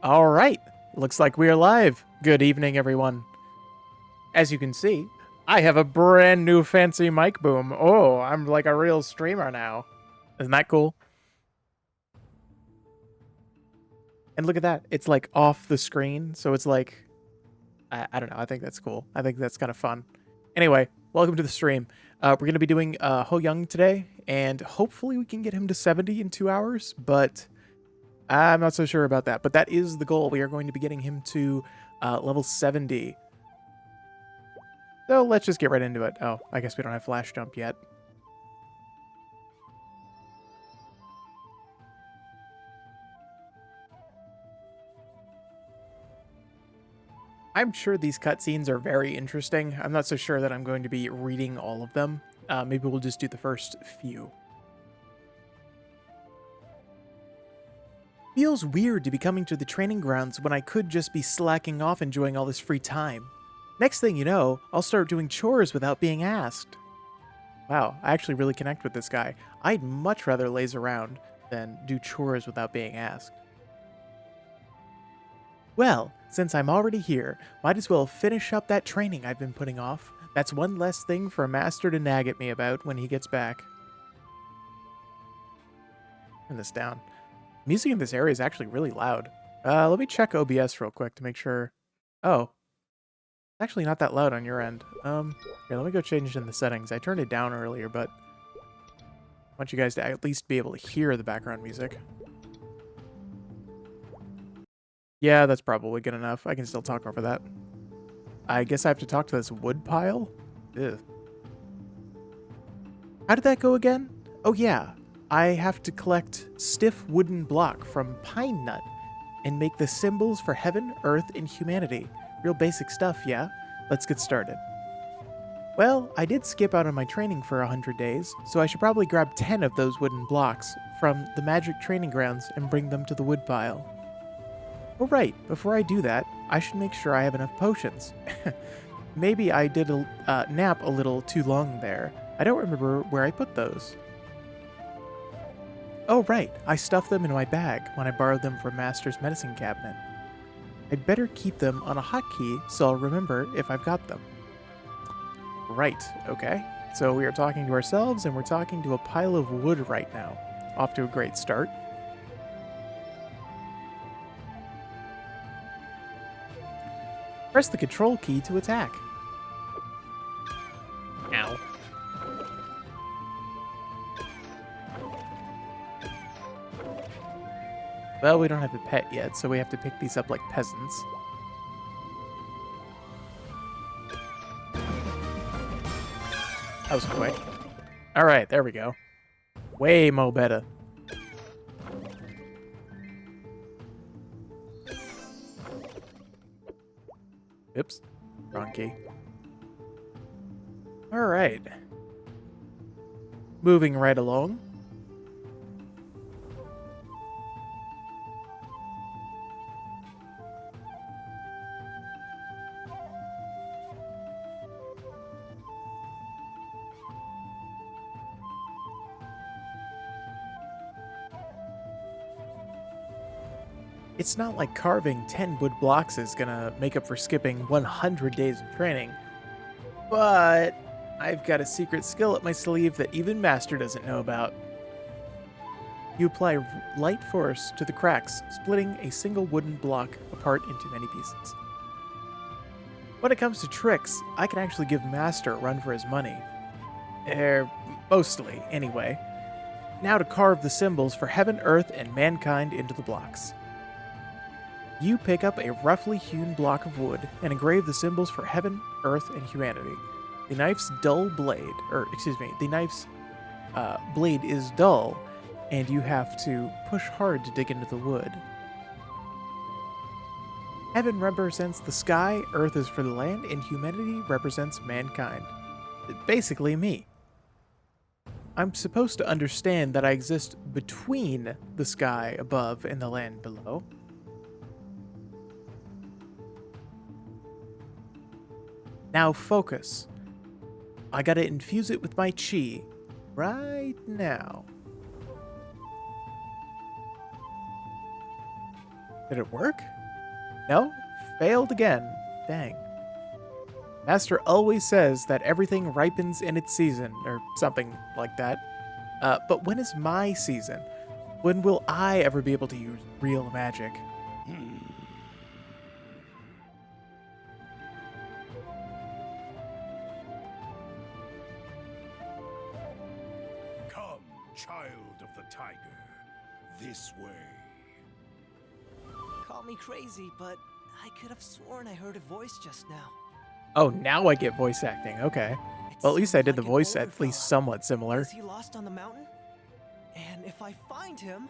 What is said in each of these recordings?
All right, looks like we are live. Good evening, everyone. As you can see, I have a brand new fancy mic boom. Oh, I'm like a real streamer now. Isn't that cool? And look at that. It's like off the screen, so it's like, I don't know. I think that's cool. I think that's kind of fun. Anyway, welcome to the stream. We're going to be doing Hoyoung today, and hopefully we can get him to 70 in 2 hours, but I'm not so sure about that. But that is the goal. We are going to be getting him to level 70. So let's just get right into it. Oh, I guess we don't have flash jump yet. I'm sure these cutscenes are very interesting. I'm not so sure that I'm going to be reading all of them. Maybe we'll just do the first few. Feels weird to be coming to the training grounds when I could just be slacking off enjoying all this free time. Next thing you know, I'll start doing chores without being asked. Wow, I actually really connect with this guy. I'd much rather laze around than do chores without being asked. Well, since I'm already here, might as well finish up that training I've been putting off. That's one less thing for a master to nag at me about when he gets back. Turn this down. Music in this area is actually really loud. Let me check OBS real quick to make sure. Oh, actually not that loud on your end. Here, let me go change it in the settings. I turned it down earlier, but I want you guys to at least be able to hear the background music. Yeah, that's probably good enough. I can still talk over that. I guess I have to talk to this wood pile? Ugh. How did that go again? Oh yeah, I have to collect stiff wooden block from pine nut and make the symbols for heaven, earth, and humanity. Real basic stuff, yeah? Let's get started. Well, I did skip out on my training for 100 days, so I should probably grab 10 of those wooden blocks from the magic training grounds and bring them to the wood pile. Oh right, before I do that, I should make sure I have enough potions. Maybe I did nap a little too long there. I don't remember where I put those. Oh right, I stuffed them in my bag when I borrowed them from Master's medicine cabinet. I'd better keep them on a hotkey so I'll remember if I've got them. Right, okay. So we are talking to ourselves and we're talking to a pile of wood right now. Off to a great start. Press the control key to attack. Ow. Well, we don't have a pet yet, so we have to pick these up like peasants. That was quick. Alright, there we go. Way more better. Oops. Wrong key. Alright. Moving right along. It's not like carving 10 wood blocks is gonna make up for skipping 100 days of training, but I've got a secret skill up my sleeve that even Master doesn't know about. You apply light force to the cracks, splitting a single wooden block apart into many pieces. When it comes to tricks, I can actually give Master a run for his money. Mostly, anyway. Now to carve the symbols for heaven, earth, and mankind into the blocks. You pick up a roughly hewn block of wood and engrave the symbols for heaven, earth, and humanity. The knife's the knife's blade is dull, and you have to push hard to dig into the wood. Heaven represents the sky, earth is for the land, and humanity represents mankind. Basically me. I'm supposed to understand that I exist between the sky above and the land below. Now focus. I gotta infuse it with my chi right now. Did it work? No? Failed again. Dang. Master always says that everything ripens in its season, or something like that. But when is my season? When will I ever be able to use real magic? Come, child of the tiger, this way. Call me crazy, but I could have sworn I heard a voice just now. Oh, now I get voice acting. Okay. It Well, at least I sounded did the like an voice older at least fella. somewhat similar. Is he lost on the mountain? And if I find him,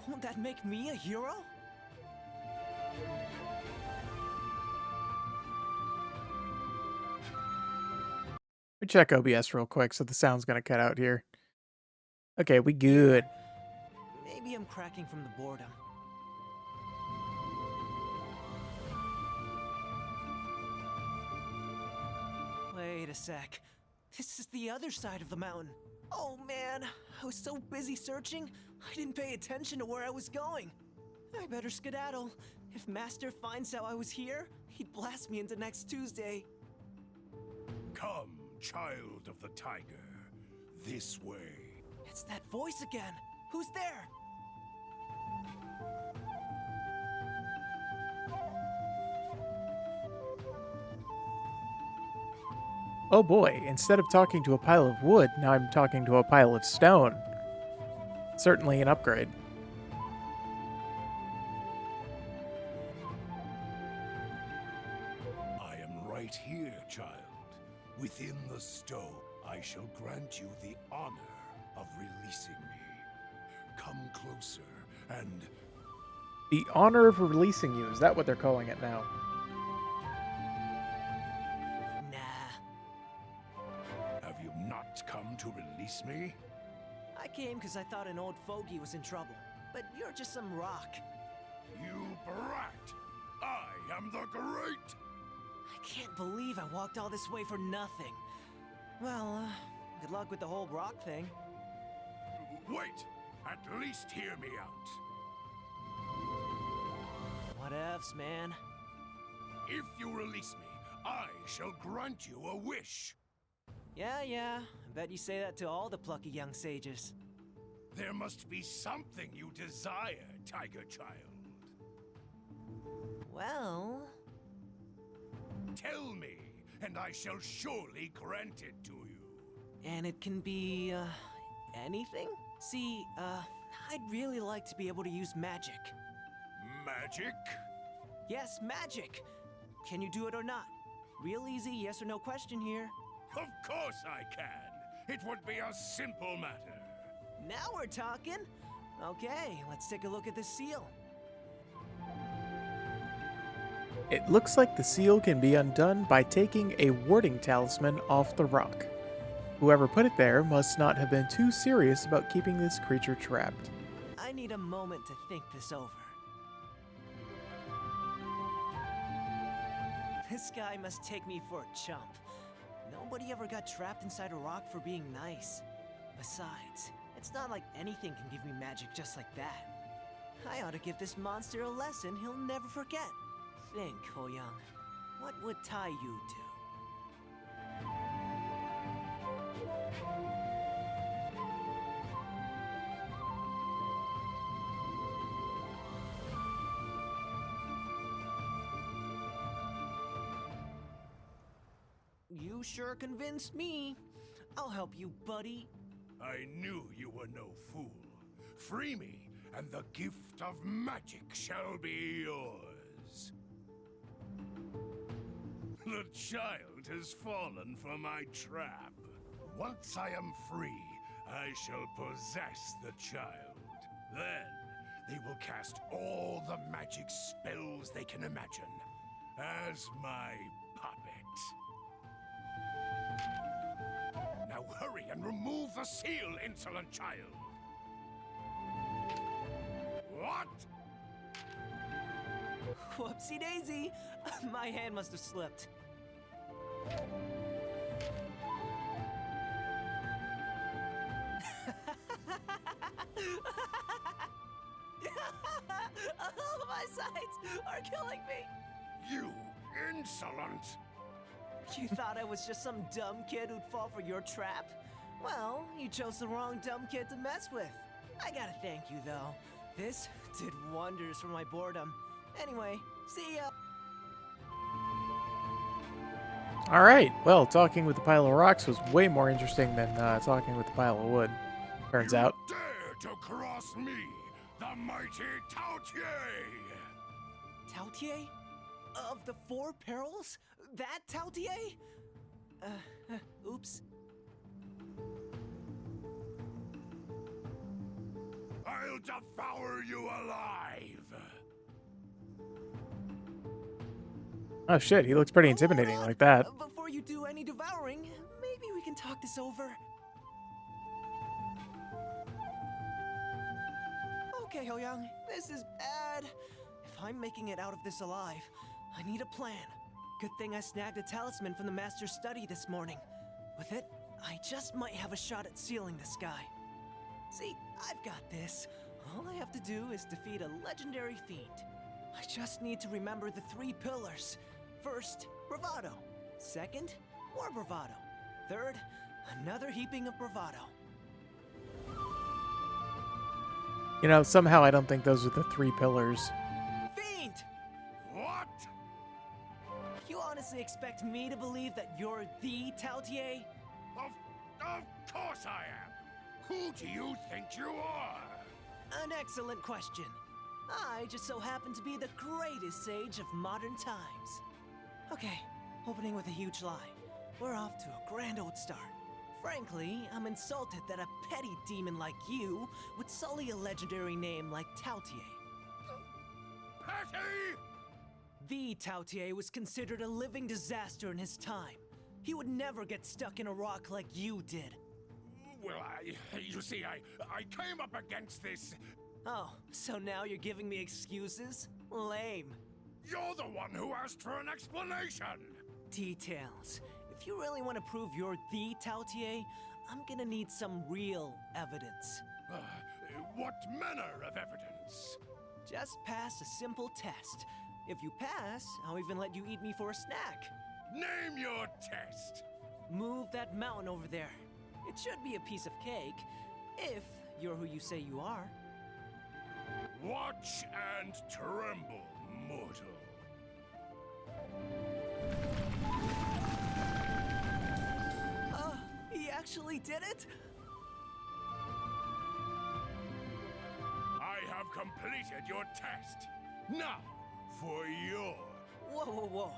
won't that make me a hero? We check OBS real quick, so the sound's gonna cut out here. Okay, we good. Maybe I'm cracking from the boredom. Wait a sec. This is the other side of the mountain. Oh man, I was so busy searching, I didn't pay attention to where I was going. I better skedaddle. If Master finds out I was here, he'd blast me into next Tuesday. Come, child of the tiger, this way. It's that voice again. Who's there? Oh boy, instead of talking to a pile of wood, now I'm talking to a pile of stone. Certainly an upgrade. I am right here, child. Within the stone, I shall grant you the honor of releasing me. Come closer and The honor of releasing you, is that what they're calling it now? Nah. have you not come to release me? I came because I thought an old fogey was in trouble. But you're just some rock. You brat! I am the great! I can't believe I walked all this way for nothing. Well, good luck with the whole rock thing. Wait! At least hear me out. What ifs, man? If you release me, I shall grant you a wish. Yeah. I bet you say that to all the plucky young sages. There must be something you desire, Tiger Child. Well... Tell me, and I shall surely grant it to you. And it can be, anything? See, I'd really like to be able to use magic. Magic? Yes, magic! Can you do it or not? Real easy yes or no question here. Of course I can. It would be a simple matter. Now we're talking! Okay, let's take a look at this seal. It looks like the seal can be undone by taking a warding talisman off the rock. Whoever put it there must not have been too serious about keeping this creature trapped. I need a moment to think this over. This guy must take me for a chump. Nobody ever got trapped inside a rock for being nice. Besides, it's not like anything can give me magic just like that. I ought to give this monster a lesson he'll never forget. Think, Hoyoung. What would Tai Yu do? You sure convinced me. I'll help you, buddy. I knew you were no fool. Free me, and the gift of magic shall be yours. The child has fallen for my trap. Once I am free, I shall possess the child. Then, they will cast all the magic spells they can imagine as my puppet. Now hurry and remove the seal, insolent child! What? Whoopsie daisy! My hand must have slipped. My sides are killing me. You insolent! You thought I was just some dumb kid who'd fall for your trap? Well, you chose the wrong dumb kid to mess with. I gotta thank you, though. This did wonders for my boredom. Anyway, see ya! Alright, well, talking with the pile of rocks was way more interesting than talking with the pile of wood, turns out. Dare to cross me, the mighty Tautier! Tautier? Of the Four Perils? That Tautier? Oops. I'll devour you alive! Oh shit, he looks pretty intimidating Hold on. like that. Before you do any devouring, maybe we can talk this over. Okay, Hoyoung, this is bad. If I'm making it out of this alive, I need a plan. Good thing I snagged a talisman from the Master's study this morning. With it, I just might have a shot at sealing this guy. See, I've got this. All I have to do is defeat a legendary fiend. I just need to remember the 3 pillars. First, bravado. Second, more bravado. Third, another heaping of bravado. You know, somehow I don't think those are the 3 pillars. Fiend! What? You honestly expect me to believe that you're the Tautier? Of course I am! Who do you think you are? An excellent question. I just so happen to be the greatest sage of modern times. Okay, opening with a huge lie. We're off to a grand old start. Frankly, I'm insulted that a petty demon like you would sully a legendary name like Tautier. Patty! The Tautier was considered a living disaster in his time. He would never get stuck in a rock like you did. Well, you see, I came up against this. Oh, so now you're giving me excuses? Lame. You're the one who asked for an explanation. Details. If you really want to prove you're the Tautier, I'm gonna need some real evidence. What manner of evidence? Just pass a simple test. If you pass, I'll even let you eat me for a snack. Name your test. Move that mountain over there. It should be a piece of cake, if you're who you say you are. Watch and tremble, mortal. He actually did it? I have completed your test. Now, for your... Whoa, whoa, whoa.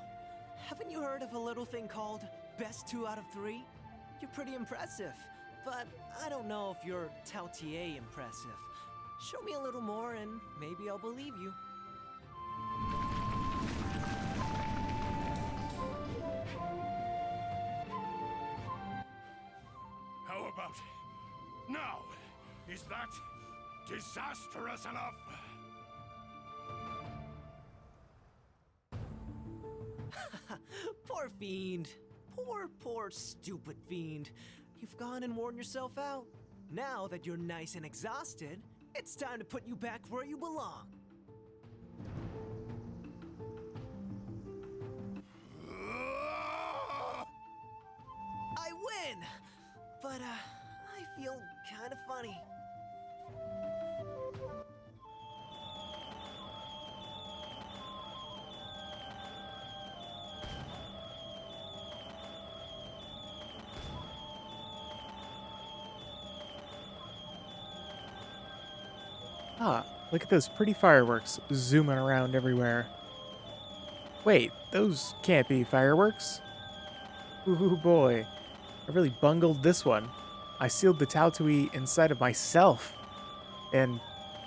Haven't you heard of a little thing called best 2 out of 3? You're pretty impressive, but I don't know if you're Tautier impressive. Show me a little more and maybe I'll believe you. How about it? Now, is that disastrous enough? Poor fiend. Poor stupid fiend. You've gone and worn yourself out. Now that you're nice and exhausted, it's time to put you back where you belong. I win! But, I feel kind of funny. Ah, look at those pretty fireworks zooming around everywhere. Wait, those can't be fireworks. Ooh boy, I really bungled this one. I sealed the Tautui inside of myself. And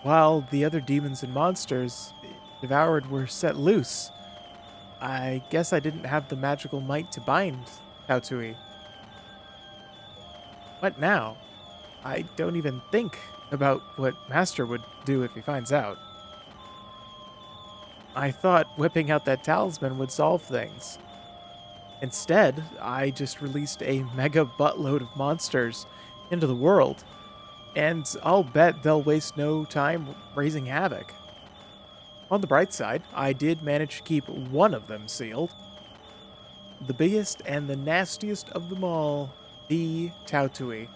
while the other demons and monsters devoured were set loose, I guess I didn't have the magical might to bind Tautui. What now? I don't even think about what Master would do if he finds out. I thought whipping out that talisman would solve things. Instead, I just released a mega buttload of monsters into the world, and I'll bet they'll waste no time raising havoc. On the bright side, I did manage to keep one of them sealed. The biggest and the nastiest of them all, the Tautui.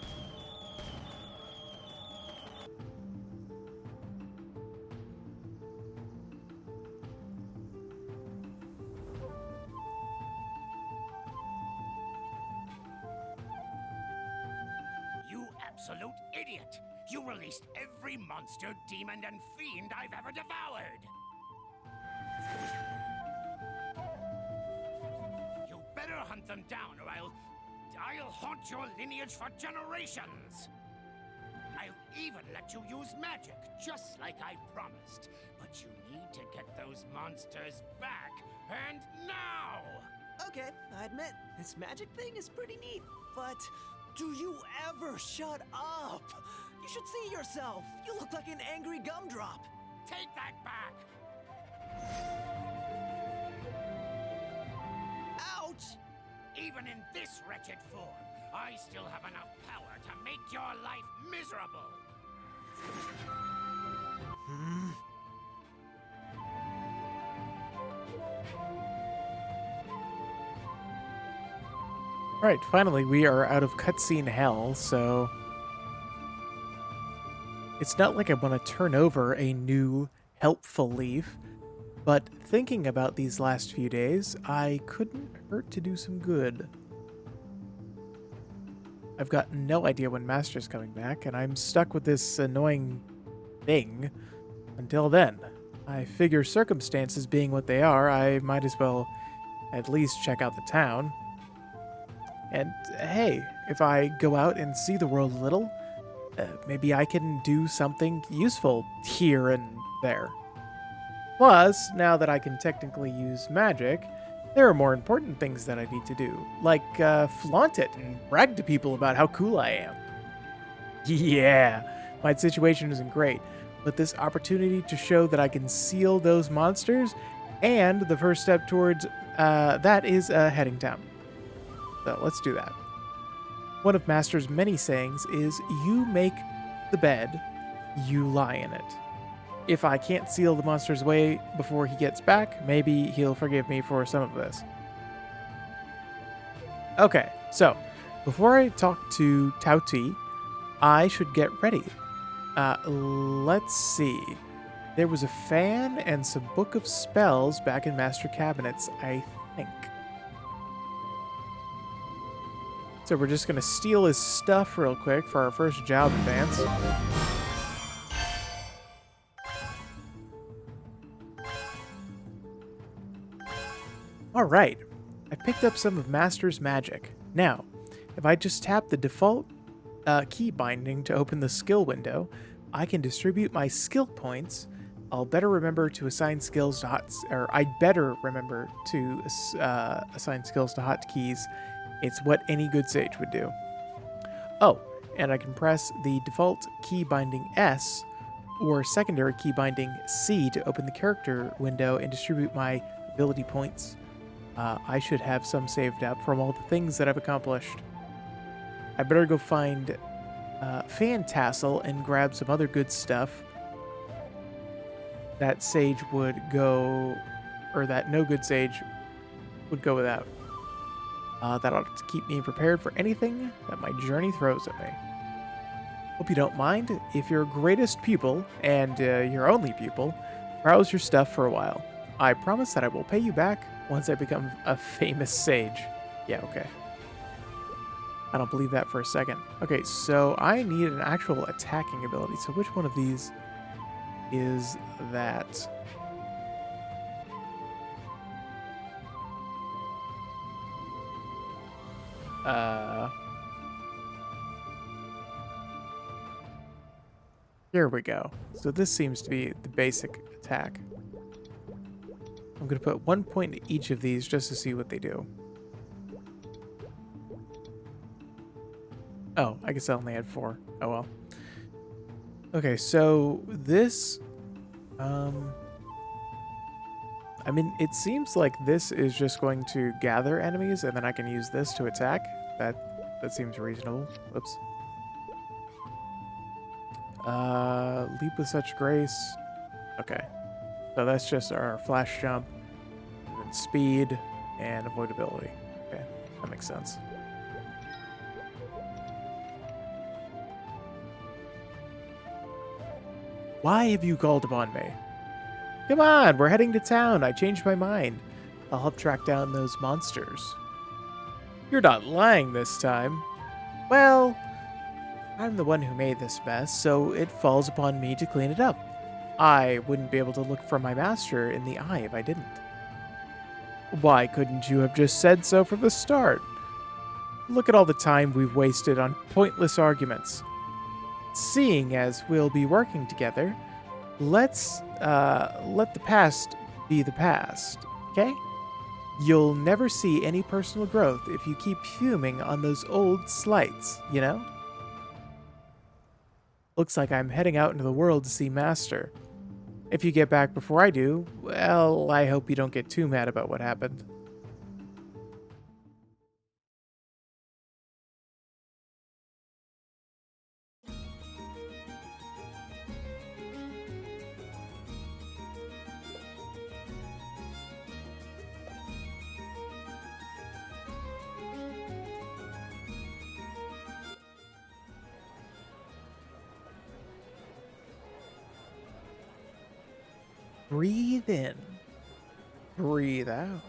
You absolute idiot! You released every monster, demon, and fiend I've ever devoured! You better hunt them down, or I'll haunt your lineage for generations! I'll even let you use magic, just like I promised. But you need to get those monsters back, and now! Okay, I admit, this magic thing is pretty neat, but do you ever shut up? You should see yourself. You look like an angry gumdrop. Take that back! Ouch! Even in this wretched form, I still have enough power to make your life miserable! Alright, finally we are out of cutscene hell, so... It's not like I want to turn over a new, helpful leaf, but thinking about these last few days, I couldn't hurt to do some good. I've got no idea when Master's coming back, and I'm stuck with this annoying thing until then. I figure circumstances being what they are, I might as well at least check out the town. And hey, if I go out and see the world a little, maybe I can do something useful here and there. Plus, now that I can technically use magic, there are more important things that I need to do, like flaunt it and brag to people about how cool I am. Yeah, my situation isn't great, but this opportunity to show that I can seal those monsters, and the first step towards that is heading down. So let's do that. One of Master's many sayings is, you make the bed, you lie in it. If I can't seal the monster's away before he gets back, maybe he'll forgive me for some of this. Okay, so before I talk to Tauti, I should get ready. Let's see. There was a fan and some book of spells back in Master Cabinets, I think. So we're just going to steal his stuff real quick for our first job advance. Alright, I picked up some of Master's magic. Now, if I just tap the default key binding to open the skill window, I can distribute my skill points. I'll better remember to assign skills to I'd better remember to assign skills to hotkeys. It's what any good sage would do. Oh, and I can press the default key binding S or secondary key binding C to open the character window and distribute my ability points. I should have some saved up from all the things that I've accomplished. I better go find Fantassel and grab some other good stuff that sage would go, or that no good sage would go without. That ought to keep me prepared for anything that my journey throws at me. Hope you don't mind. If your greatest pupil, and your only pupil, browse your stuff for a while. I promise that I will pay you back once I become a famous sage. Yeah, okay. I don't believe that for a second. Okay, so I need an actual attacking ability. So which one of these is that? Here we go. So this seems to be the basic attack. I'm going to put 1 point in each of these just to see what they do. Oh, I guess I only had 4. Oh well. Okay, so this... I mean, it seems like this is just going to gather enemies, and then I can use this to attack. That seems reasonable. Whoops. Leap with such grace. Okay. So that's just our flash jump, and then speed, and avoidability. Okay, that makes sense. Why have you called upon me? Come on, we're heading to town. I changed my mind. I'll help track down those monsters. You're not lying this time. Well, I'm the one who made this mess, so it falls upon me to clean it up. I wouldn't be able to look for my master in the eye if I didn't. Why couldn't you have just said so from the start? Look at all the time we've wasted on pointless arguments. Seeing as we'll be working together, let's let the past be the past, okay? You'll never see any personal growth if you keep fuming on those old slights, you know? Looks like I'm heading out into the world to see Master. If you get back before I do, well, I hope you don't get too mad about what happened. Breathe in. Breathe out.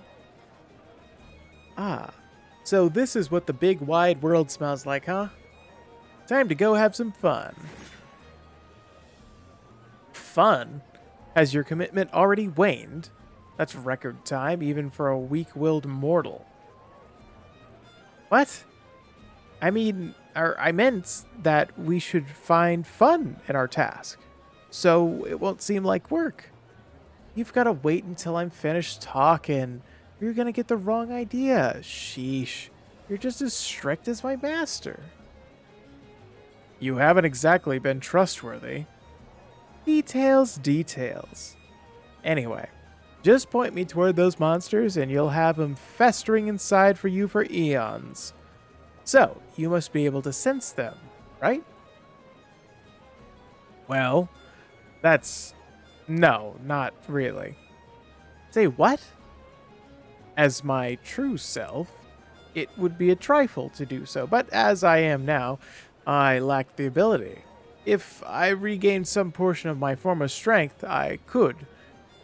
Ah, so this is what the big wide world smells like, huh? Time to go have some fun. Fun? Has your commitment already waned? That's record time, even for a weak-willed mortal. What? I meant that we should find fun in our task, so it won't seem like work. You've got to wait until I'm finished talking. You're gonna get the wrong idea. Sheesh. You're just as strict as my master. You haven't exactly been trustworthy. Details, details. Anyway, just point me toward those monsters and you'll have them festering inside for you for eons. So, you must be able to sense them, right? Well, that's... no, not really. Say what? As my true self, it would be a trifle to do so, but as I am now, I lack the ability. If I regained some portion of my former strength, I could,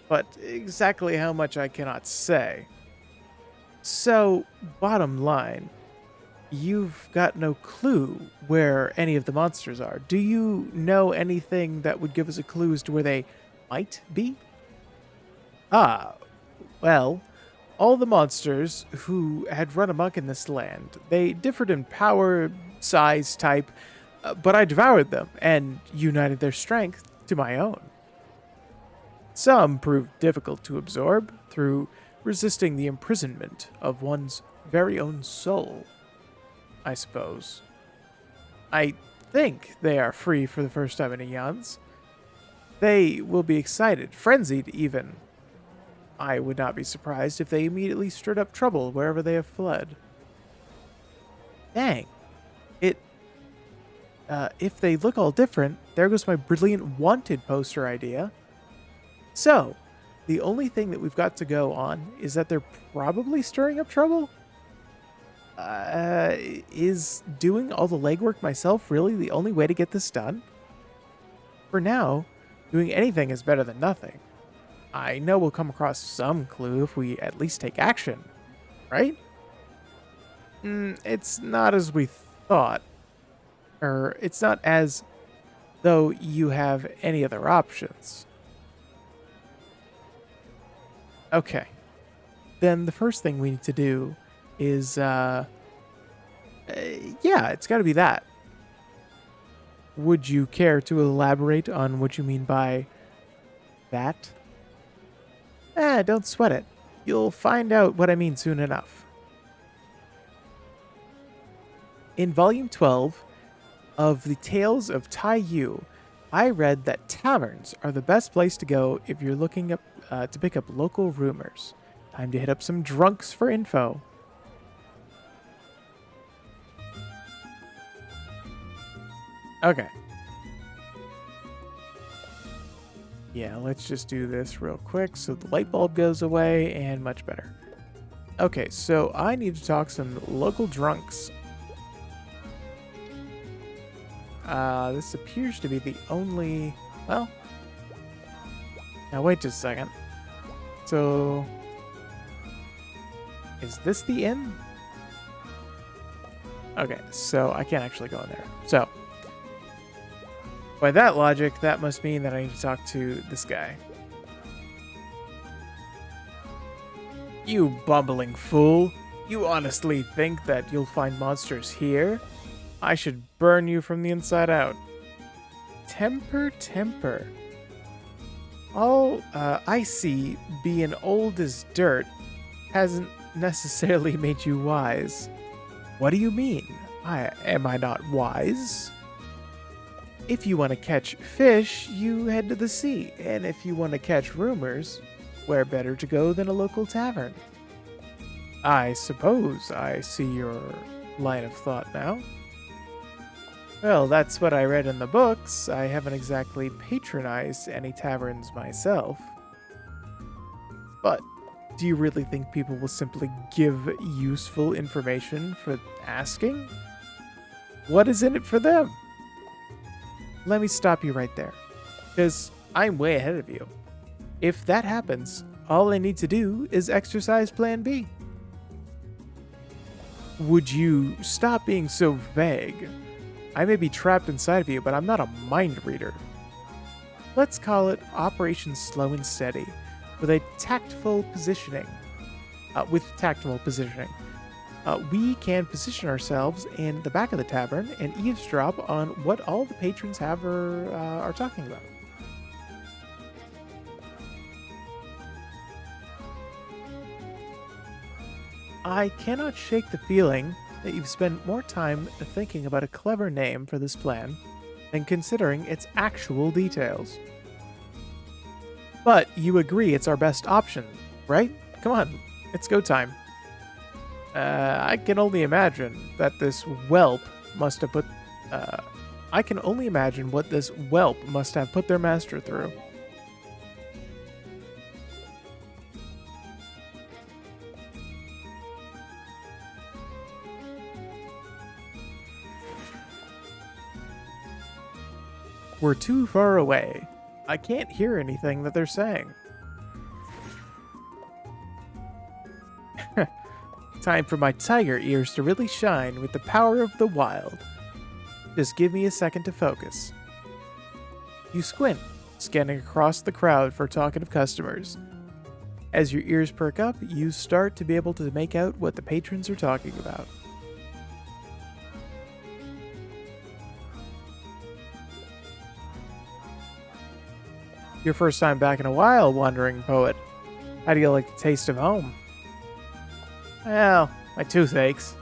but exactly how much I cannot say. So, bottom line, you've got no clue where any of the monsters are. Do you know anything that would give us a clue as to where they might be? Ah, well, all the monsters who had run amok in this land, they differed in power, size, type, but I devoured them and united their strength to my own. Some proved difficult to absorb through resisting the imprisonment of one's very own soul, I suppose. I think they are free for the first time in eons. They will be excited, frenzied even. I would not be surprised if they immediately stirred up trouble wherever they have fled. Dang. If they look all different, there goes my brilliant wanted poster idea. So, the only thing that we've got to go on is that they're probably stirring up trouble? Is doing all the legwork myself really the only way to get this done? For now, doing anything is better than nothing. I know we'll come across some clue if we at least take action, right? It's not as we thought. Or, it's not as though you have any other options. Okay. Then the first thing we need to do is, yeah, it's gotta be that. Would you care to elaborate on what you mean by that? Don't sweat it. You'll find out what I mean soon enough. In Volume 12 of the Tales of Tai Yu, I read that taverns are the best place to go if you're looking up to pick up local rumors. Time to hit up some drunks for info. Okay. Yeah, let's just do this real quick so the light bulb goes away, and much better. Okay, so I need to talk some local drunks. This appears to be the only... Well... Now wait just a second. So... Is this the inn? Okay, so I can't actually go in there. So... By that logic, that must mean that I need to talk to this guy. You bumbling fool! You honestly think that you'll find monsters here? I should burn you from the inside out. Temper, temper. All I see, being old as dirt, hasn't necessarily made you wise. What do you mean? Am I not wise? If you want to catch fish, you head to the sea, and if you want to catch rumors, where better to go than a local tavern? I suppose I see your line of thought now. Well, that's what I read in the books. I haven't exactly patronized any taverns myself. But do you really think people will simply give useful information for asking? What is in it for them? Let me stop you right there, because I'm way ahead of you. If that happens, all I need to do is exercise Plan B. Would you stop being so vague? I may be trapped inside of you, but I'm not a mind reader. Let's call it Operation Slow and Steady, with tactful positioning. We can position ourselves in the back of the tavern and eavesdrop on what all the patrons have or are talking about. I cannot shake the feeling that you've spent more time thinking about a clever name for this plan than considering its actual details. But you agree it's our best option, right? Come on, it's go time. I can only imagine that this whelp must have put... I can only imagine what this whelp must have put their master through. We're too far away. I can't hear anything that they're saying. Time for my tiger ears to really shine with the power of the wild. Just give me a second to focus. You squint, scanning across the crowd for talkative customers. As your ears perk up, you start to be able to make out what the patrons are talking about. Your first time back in a while, wandering poet. How do you like the taste of home? Well, my tooth aches.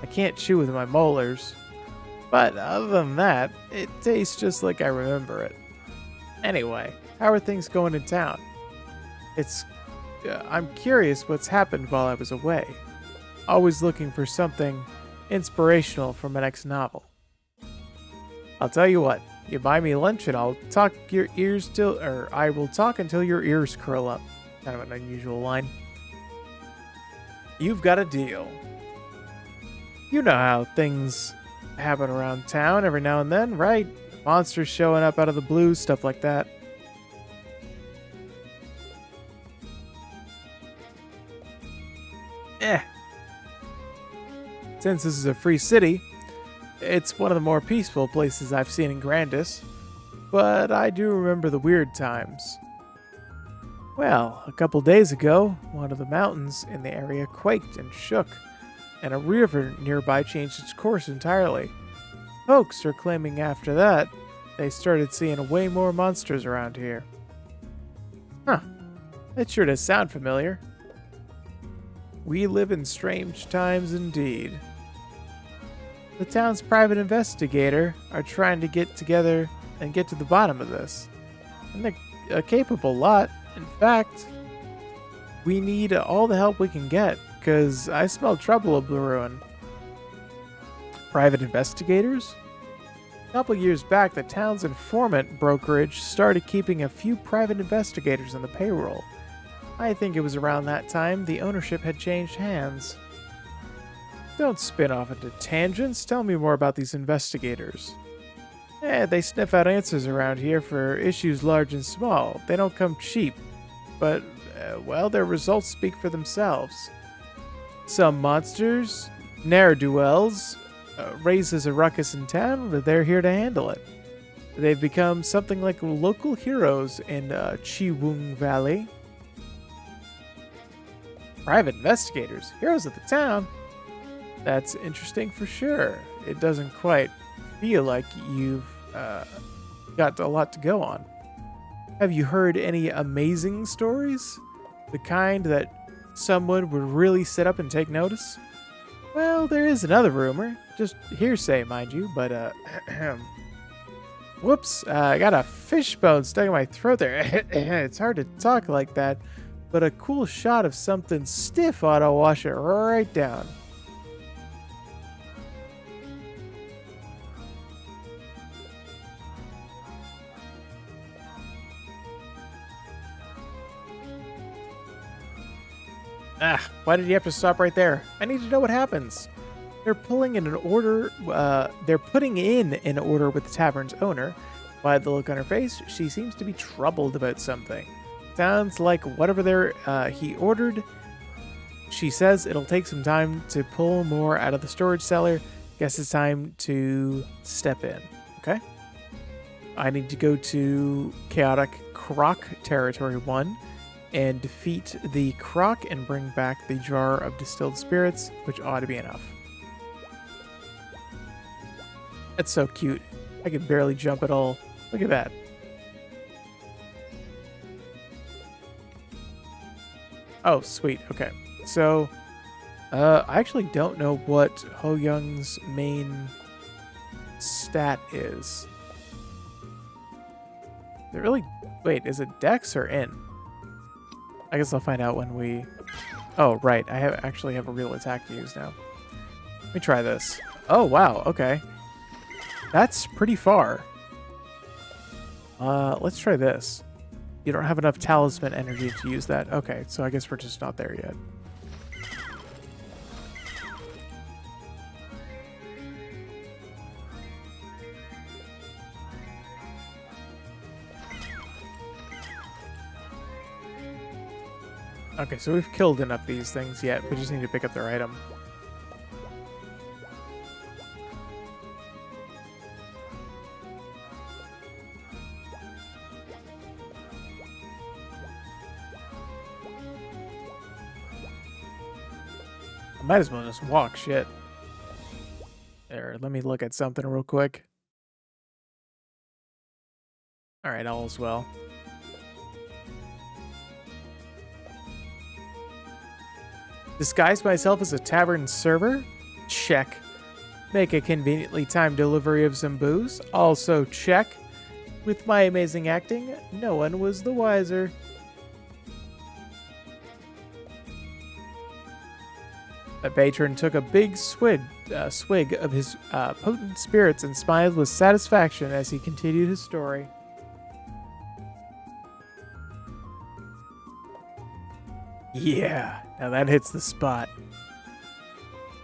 I can't chew with my molars. But other than that, it tastes just like I remember it. Anyway, how are things going in town? I'm curious what's happened while I was away. Always looking for something inspirational for my next novel. I'll tell you what, you buy me lunch and I'll talk your ears I will talk until your ears curl up. Kind of an unusual line. You've got a deal. You know how things happen around town every now and then, right? Monsters showing up out of the blue, stuff like that. Since this is a free city, it's one of the more peaceful places I've seen in Grandis, but I do remember the weird times. Well, a couple days ago, one of the mountains in the area quaked and shook, and a river nearby changed its course entirely. Folks are claiming after that, they started seeing way more monsters around here. Huh, that sure does sound familiar. We live in strange times indeed. The town's private investigator are trying to get together and get to the bottom of this. And they're a capable lot. In fact, we need all the help we can get, because I smell trouble brewing. Private investigators? A couple years back, the town's informant brokerage started keeping a few private investigators on the payroll. I think it was around that time the ownership had changed hands. Don't spin off into tangents. Tell me more about these investigators. They sniff out answers around here for issues large and small. They don't come cheap. But, well, their results speak for themselves. Some monsters, ne'er-do-wells, raises a ruckus in town, but they're here to handle it. They've become something like local heroes in Chiwung Valley. Private investigators, heroes of the town. That's interesting for sure. It doesn't quite feel like you've got a lot to go on. Have you heard any amazing stories? The kind that someone would really sit up and take notice? Well, there is another rumor. Just hearsay, mind you, but whoops, I got a fishbone stuck in my throat there. It's hard to talk like that, but a cool shot of something stiff ought to wash it right down. Why did you have to stop right there? I need to know what happens. They're putting in an order with the tavern's owner. By the look on her face, she seems to be troubled about something. Sounds like whatever he ordered. She says it'll take some time to pull more out of the storage cellar. Guess it's time to step in. Okay. I need to go to Chaotic Croc Territory 1. And defeat the croc and bring back the jar of distilled spirits, which ought to be enough. That's so cute. I can barely jump at all. Look at that. Oh, sweet. Okay. So, I actually don't know what Hoyoung's main stat is. Is it really... Wait, is it Dex or In? I guess I'll find out when we... Oh, right. I actually have a real attack to use now. Let me try this. Oh, wow. Okay. That's pretty far. Let's try this. You don't have enough talisman energy to use that. Okay, so I guess we're just not there yet. Okay, so we've killed enough of these things yet. We just need to pick up their item. I might as well just walk, shit. There, let me look at something real quick. Alright, all is well. Disguise myself as a tavern server? Check. Make a conveniently timed delivery of some booze? Also check. With my amazing acting, no one was the wiser. The patron took a big swig of his potent spirits and smiled with satisfaction as he continued his story. Yeah, now that hits the spot.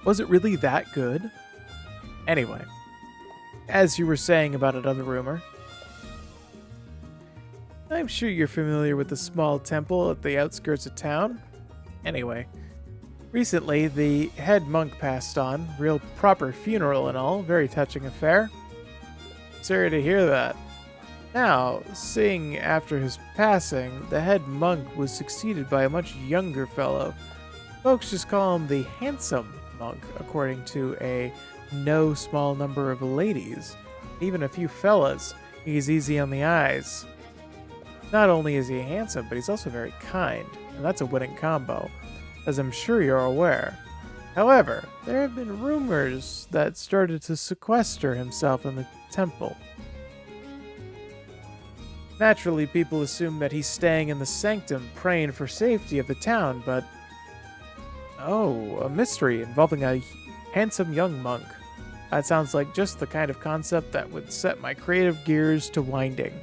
Was it really that good? Anyway, as you were saying about another rumor, I'm sure you're familiar with the small temple at the outskirts of town. Anyway, recently the head monk passed on, real proper funeral and all, very touching affair. Sorry to hear that. Now, seeing after his passing, the head monk was succeeded by a much younger fellow. Folks just call him the handsome monk, according to a no small number of ladies. Even a few fellas. He's easy on the eyes. Not only is he handsome, but he's also very kind, and that's a winning combo, as I'm sure you're aware. However, there have been rumors that started to sequester himself in the temple. Naturally, people assume that he's staying in the sanctum, praying for safety of the town, but... Oh, a mystery involving a handsome young monk. That sounds like just the kind of concept that would set my creative gears to winding.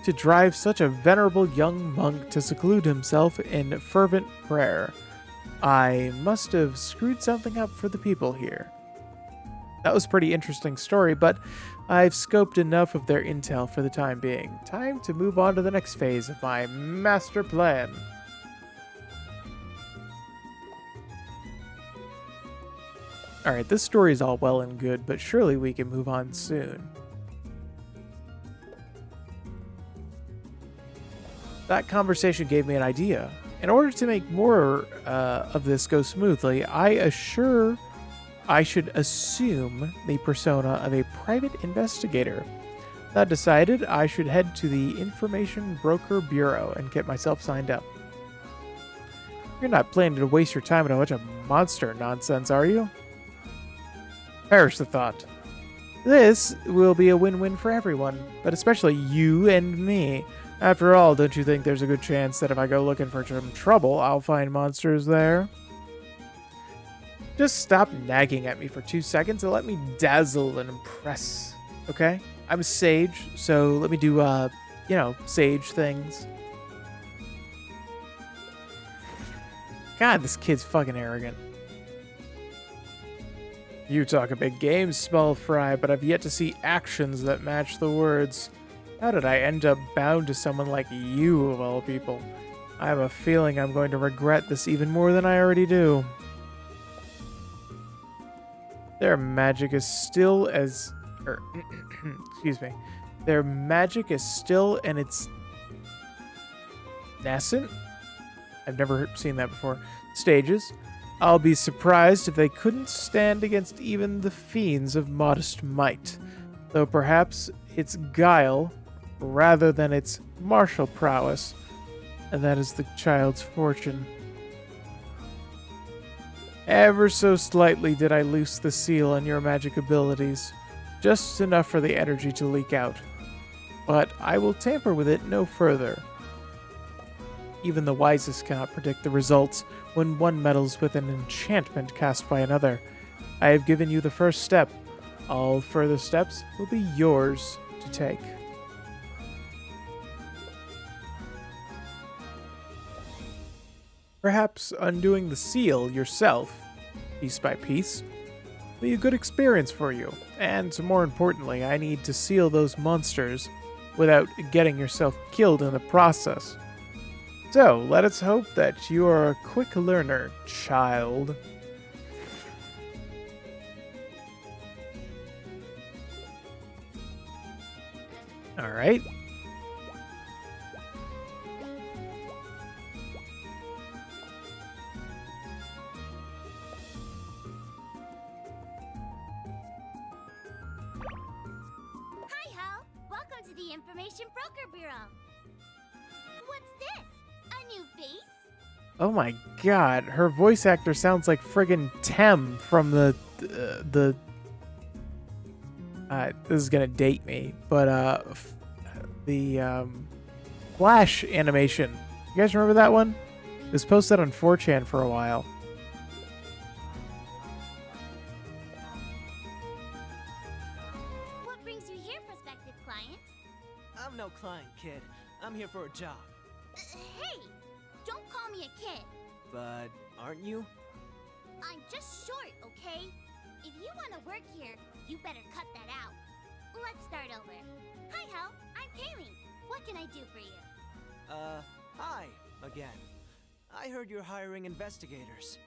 To drive such a venerable young monk to seclude himself in fervent prayer. I must have screwed something up for the people here. That was a pretty interesting story, but I've scoped enough of their intel for the time being. Time to move on to the next phase of my master plan. Alright, this story is all well and good, but surely we can move on soon. That conversation gave me an idea. In order to make more of this go smoothly, I should assume the persona of a private investigator. That decided, I should head to the Information Broker Bureau and get myself signed up. You're not planning to waste your time on a bunch of monster nonsense, are you? Perish the thought. This will be a win-win for everyone, but especially you and me. After all, don't you think there's a good chance that if I go looking for some trouble, I'll find monsters there? Just stop nagging at me for 2 seconds and let me dazzle and impress, okay? I'm a sage, so let me do, sage things. God, this kid's fucking arrogant. You talk a big game, small fry, but I've yet to see actions that match the words. How did I end up bound to someone like you, of all people? I have a feeling I'm going to regret this even more than I already do. Their magic is still as... excuse me. Their magic is still and it's... nascent? I've never seen that before. Stages. I'll be surprised if they couldn't stand against even the fiends of modest might. Though perhaps it's guile rather than its martial prowess, and that is the child's fortune. Ever so slightly did I loose the seal on your magic abilities, just enough for the energy to leak out. But I will tamper with it no further. Even the wisest cannot predict the results when one meddles with an enchantment cast by another. I have given you the first step. All further steps will be yours to take. Perhaps undoing the seal yourself, piece by piece, will be a good experience for you. And more importantly, I need to seal those monsters without getting yourself killed in the process. So, let us hope that you are a quick learner, child. Alright. Hi-ho! Welcome to the Information Broker Bureau. What's this? A new face? Oh my god, her voice actor sounds like friggin' Tem from the this is gonna date me, but the Flash animation. You guys remember that one? It was posted on 4chan for a while. What brings you here, prospective client? I'm no client, kid. I'm here for a job. Hey! Don't call me a kid. But aren't you? I'm just short, okay? If you want to work here, you better cut that out. Let's start over. Hi-ho, I'm Kaylee. What can I do for you? Hi, again. I heard you're hiring investigators.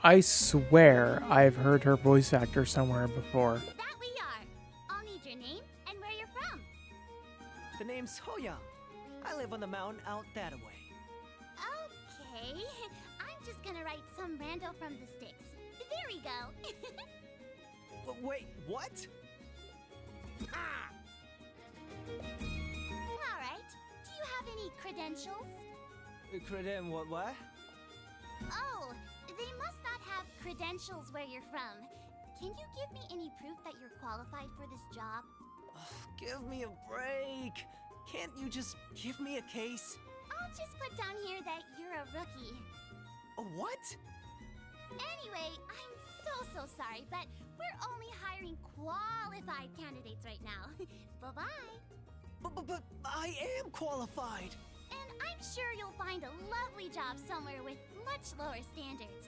I swear I've heard her voice actor somewhere before. That we are. I'll need your name and where you're from. The name's Hoyoung. I live on the mountain out that way. Okay. I'm just gonna write some rando from the sticks. There we go. Wait, what? Alright. Do you have any credentials? What? Oh, they must not have credentials where you're from. Can you give me any proof that you're qualified for this job? Give me a break. Can't you just give me a case? I'll just put down here that you're a rookie. What? Anyway, I'm so sorry, but we're only hiring qualified candidates right now. Bye-bye. But I am qualified. And I'm sure you'll find a lovely job somewhere with much lower standards.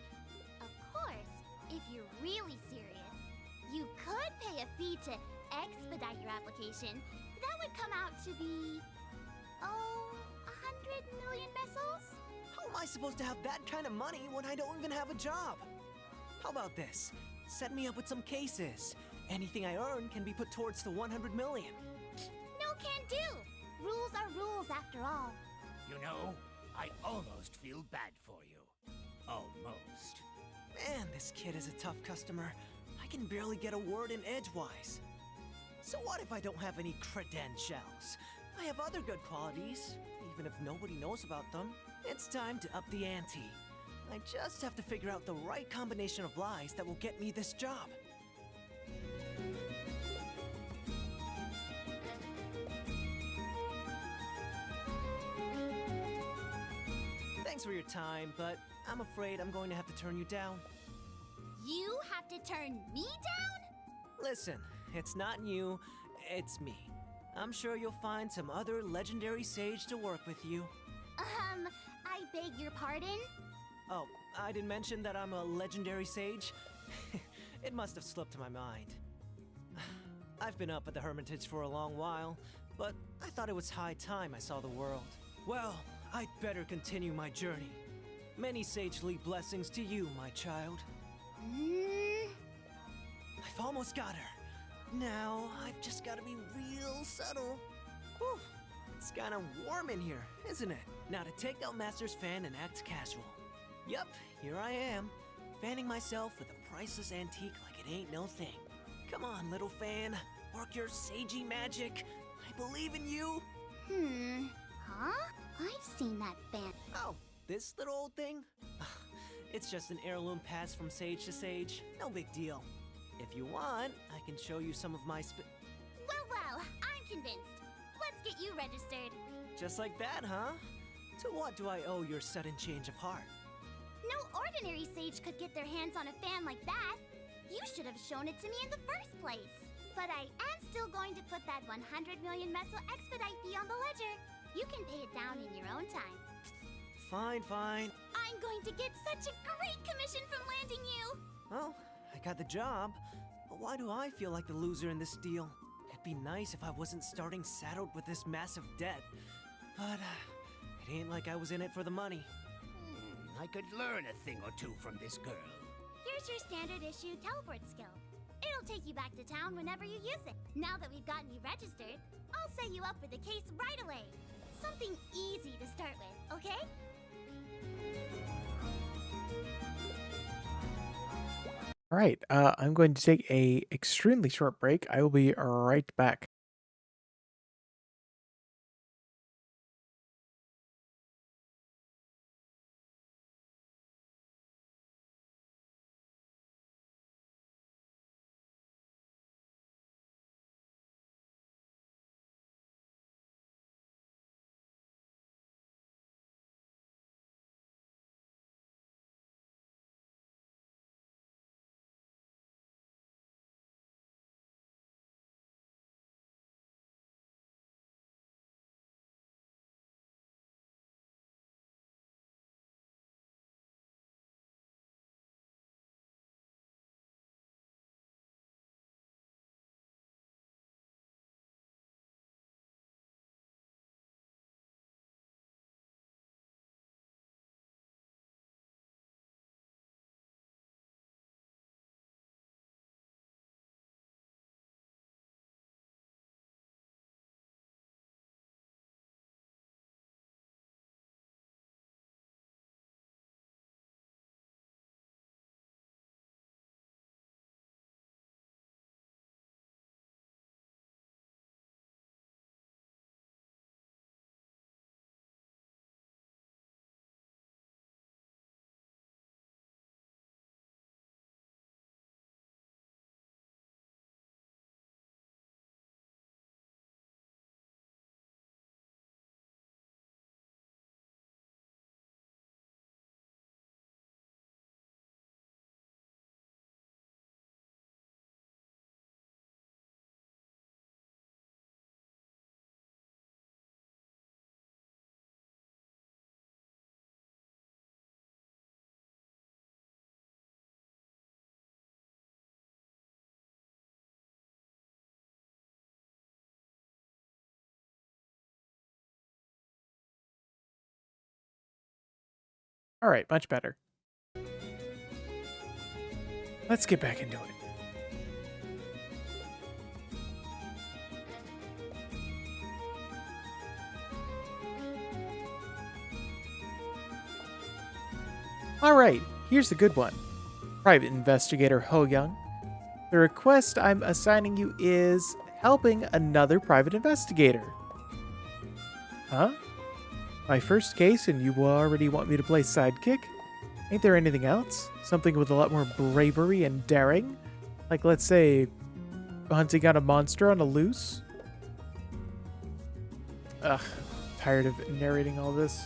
Of course, if you're really serious, you could pay a fee to expedite your application. That would come out to be, 100 million pesos? How am I supposed to have that kind of money when I don't even have a job? How about this? Set me up with some cases. Anything I earn can be put towards the 100 million. No can do. Rules are rules after all. You know, I almost feel bad for you. Almost. Man, this kid is a tough customer. I can barely get a word in edgewise. So what if I don't have any credentials? I have other good qualities, even if nobody knows about them. It's time to up the ante. I just have to figure out the right combination of lies that will get me this job. Thanks for your time, but I'm afraid I'm going to have to turn you down. You have to turn me down? Listen, it's not you, it's me. I'm sure you'll find some other legendary sage to work with you. I beg your pardon? Oh, I didn't mention that I'm a legendary sage? It must have slipped my mind. I've been up at the Hermitage for a long while, but I thought it was high time I saw the world. Well, I'd better continue my journey. Many sagely blessings to you, my child. I've almost got her. Now, I've just gotta be real subtle. Whew, it's kinda warm in here, isn't it? Now to take out Master's fan and act casual. Yup, here I am, fanning myself with a priceless antique like it ain't no thing. Come on, little fan, work your sagey magic. I believe in you. Huh? I've seen that fan. Oh, this little old thing? It's just an heirloom passed from sage to sage. No big deal. If you want, I can show you some of my Well, I'm convinced. Let's get you registered. Just like that, huh? To what do I owe your sudden change of heart? No ordinary sage could get their hands on a fan like that. You should have shown it to me in the first place. But I am still going to put that 100 million meso expedite fee on the ledger. You can pay it down in your own time. Fine. I'm going to get such a great commission from landing you. Well, I got the job, but why do I feel like the loser in this deal? It'd be nice if I wasn't starting saddled with this massive debt, but it ain't like I was in it for the money. I could learn a thing or two from this girl. Here's your standard issue teleport skill. It'll take you back to town whenever you use it. Now that we've gotten you registered, I'll set you up for the case right away. Something easy to start with, okay? All right, I'm going to take a extremely short break. I will be right back. All right, much better. Let's get back into it. All right, here's the good one. Private Investigator Hoyoung. The request I'm assigning you is helping another private investigator. Huh? My first case and you already want me to play sidekick? Ain't there anything else? Something with a lot more bravery and daring? Like, let's say, hunting out a monster on a loose? Ugh, tired of narrating all this.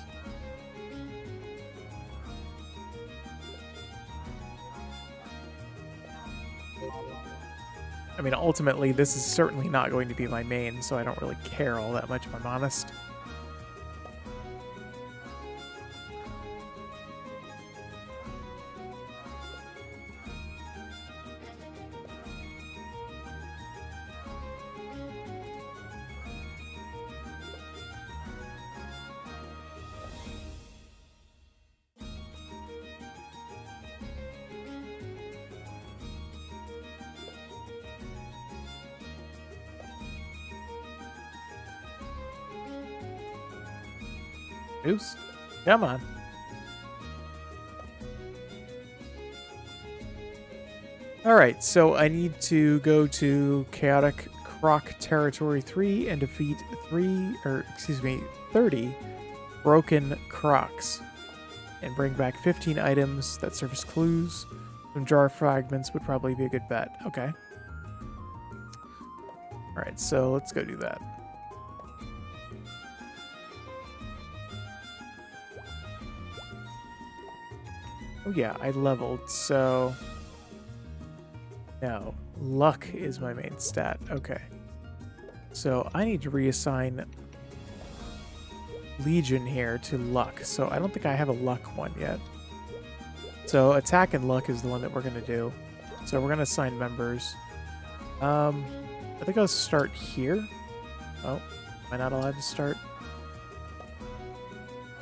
I mean, ultimately, this is certainly not going to be my main, so I don't really care all that much if I'm honest. Oops. Come on. Alright, so I need to go to Chaotic Croc Territory 3 and defeat 30 Broken Crocs. And bring back 15 items that serve as clues. Some jar fragments would probably be a good bet. Okay. Alright, so let's go do that. Oh yeah, I leveled, so... No, luck is my main stat. Okay. So I need to reassign Legion here to luck. So I don't think I have a luck one yet. So attack and luck is the one that we're going to do. So we're going to assign members. I think I'll start here. Oh, am I not allowed to start?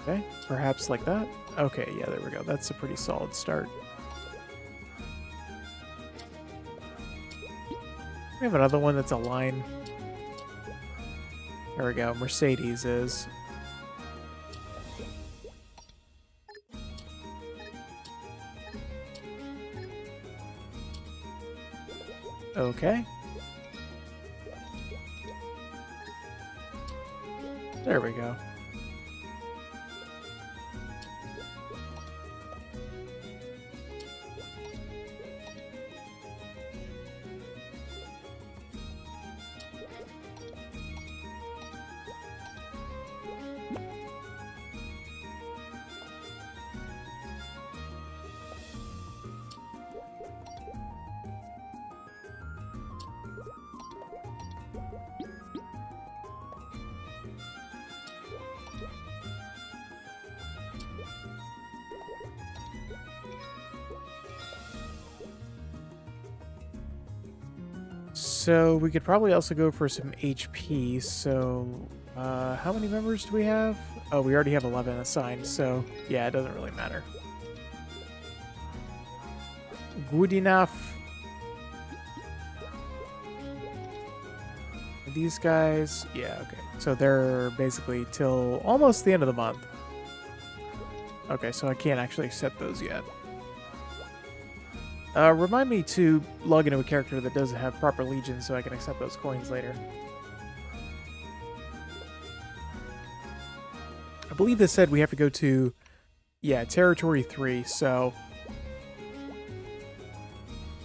Okay, perhaps like that. Okay, yeah, there we go. That's a pretty solid start. We have another one that's a line. There we go. Mercedes is. Okay. There we go. So we could probably also go for some HP. So how many members do we have? Oh, we already have 11 assigned. So yeah, it doesn't really matter. Good enough. These guys, yeah, okay. So they're basically till almost the end of the month. Okay, so I can't actually accept those yet. Remind me to log into a character that doesn't have proper legion so I can accept those coins later. I believe this said we have to go to, yeah, Territory 3, so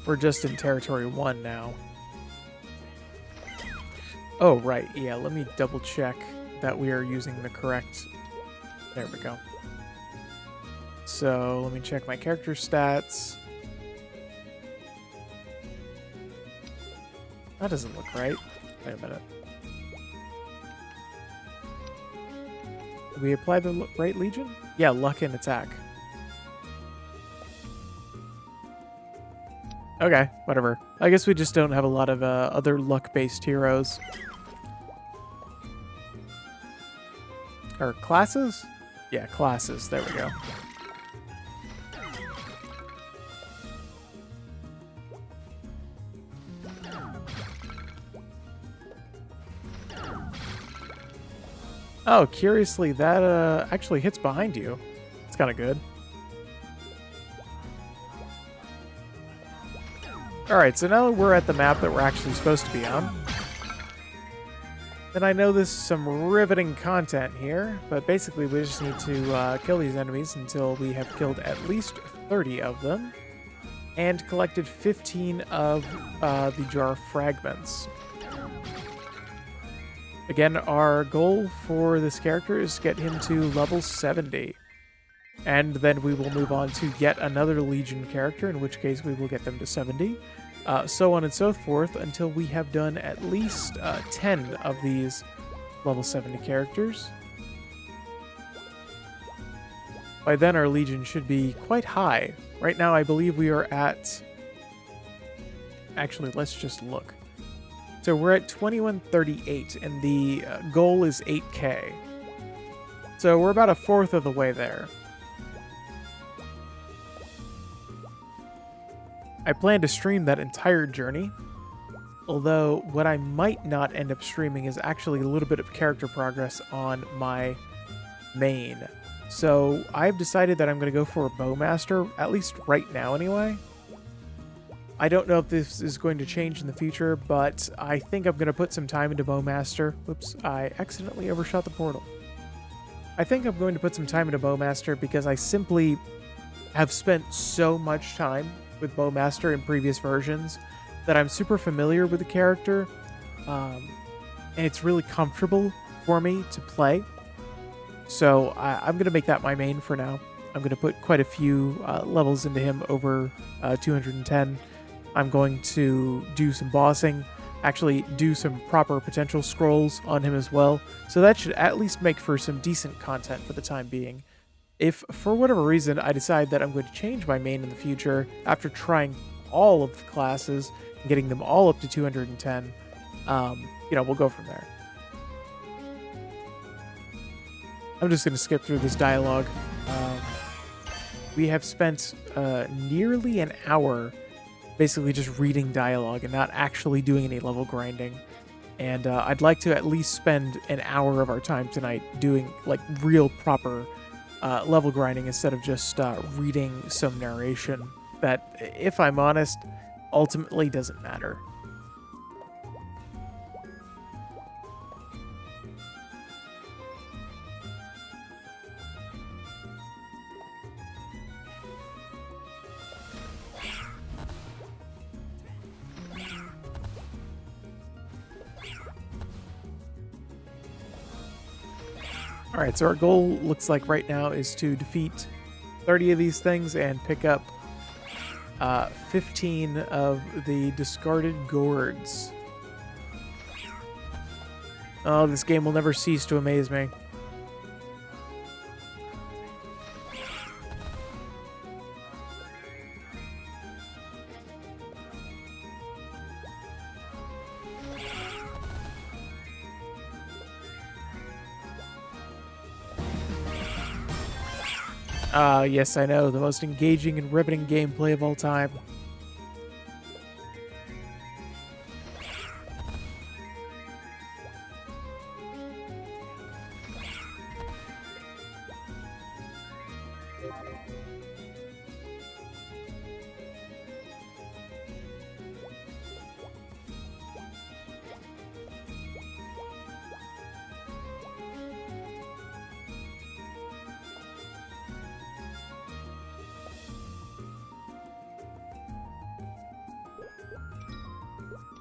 we're just in Territory 1 now. Oh, right, yeah, let me double check that we are using the correct... There we go. So, let me check my character stats. That doesn't look right. Wait a minute. Did we apply the right legion? Yeah, luck and attack. Okay, whatever. I guess we just don't have a lot of other luck-based heroes. Or classes? Yeah, classes. There we go. Oh, curiously, that actually hits behind you. It's kind of good. Alright, so now we're at the map that we're actually supposed to be on. And I know this is some riveting content here, but basically we just need to kill these enemies until we have killed at least 30 of them and collected 15 of the jar fragments. Again, our goal for this character is to get him to level 70. And then we will move on to yet another Legion character, in which case we will get them to 70. So on and so forth until we have done at least 10 of these level 70 characters. By then our Legion should be quite high. Right now I believe we are at... Actually, let's just look. So we're at 2138 and the goal is 8k. So we're about a fourth of the way there. I plan to stream that entire journey, although what I might not end up streaming is actually a little bit of character progress on my main. So I've decided that I'm going to go for a Bowmaster, at least right now anyway. I don't know if this is going to change in the future, but I think I'm going to put some time into Bowmaster. Whoops, I accidentally overshot the portal. I think I'm going to put some time into Bowmaster because I simply have spent so much time with Bowmaster in previous versions that I'm super familiar with the character, and it's really comfortable for me to play. So I'm going to make that my main for now. I'm going to put quite a few levels into him over 210. I'm going to do some bossing, actually do some proper potential scrolls on him as well. So that should at least make for some decent content for the time being. If, for whatever reason, I decide that I'm going to change my main in the future after trying all of the classes and getting them all up to 210, we'll go from there. I'm just going to skip through this dialogue. We have spent nearly an hour basically just reading dialogue and not actually doing any level grinding. And I'd like to at least spend an hour of our time tonight doing like real proper level grinding instead of just reading some narration that, if I'm honest, ultimately doesn't matter. Alright, so our goal looks like right now is to defeat 30 of these things and pick up 15 of the discarded gourds. Oh, this game will never cease to amaze me. Yes, I know, the most engaging and riveting gameplay of all time.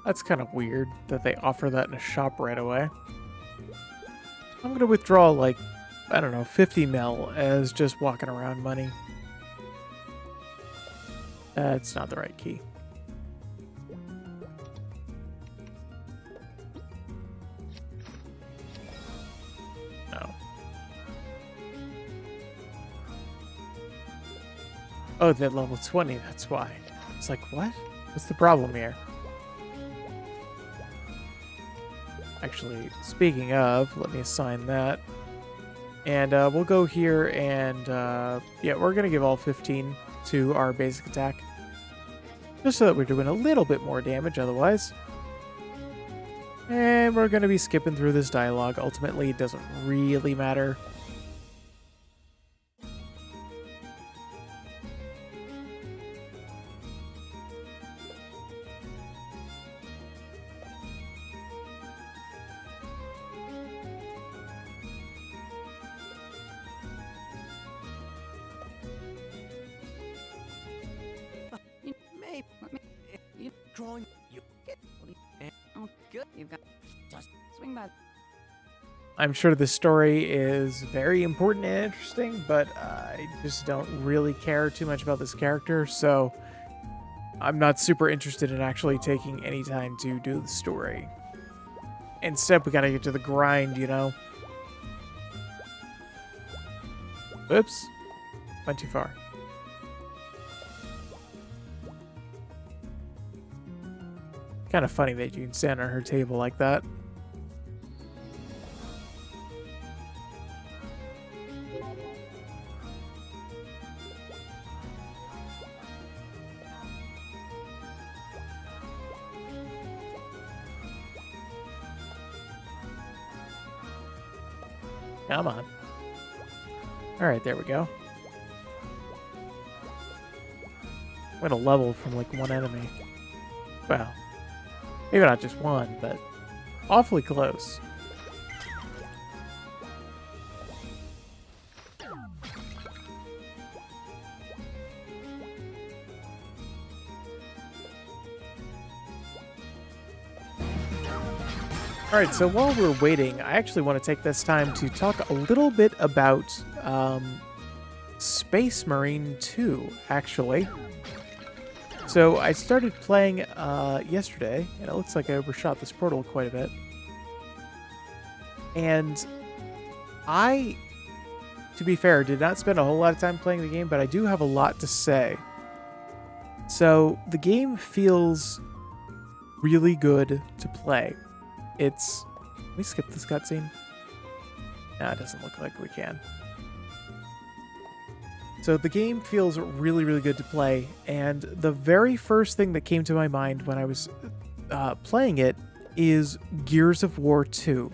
That's kind of weird that they offer that in a shop right away. I'm going to withdraw, like, I don't know, 50 mil as just walking around money. That's not the right key. No. Oh, they're level 20, that's why. It's like, what? What's the problem here? Actually, speaking of, let me assign that. And we'll go here and, yeah, we're going to give all 15 to our basic attack. Just so that we're doing a little bit more damage otherwise. And we're going to be skipping through this dialogue. Ultimately, it doesn't really matter. You growing, you get Oh, good. You've got just swing by. I'm sure the story is very important and interesting, but I just don't really care too much about this character, so I'm not super interested in actually taking any time to do the story. Instead, we gotta get to the grind, you know? Oops. Went too far. Kind of funny that you can stand on her table like that. Come on. Alright, there we go. Went a level from like one enemy. Well, maybe not just one, but awfully close. Alright, so while we're waiting, I actually want to take this time to talk a little bit about Space Marine 2, actually. So I started playing yesterday, and it looks like I overshot this portal quite a bit. And I, to be fair, did not spend a whole lot of time playing the game, but I do have a lot to say. So the game feels really good to play. It's... Can we skip this cutscene? No, it doesn't look like we can. So the game feels really, really good to play, and the very first thing that came to my mind when I was playing it is Gears of War 2.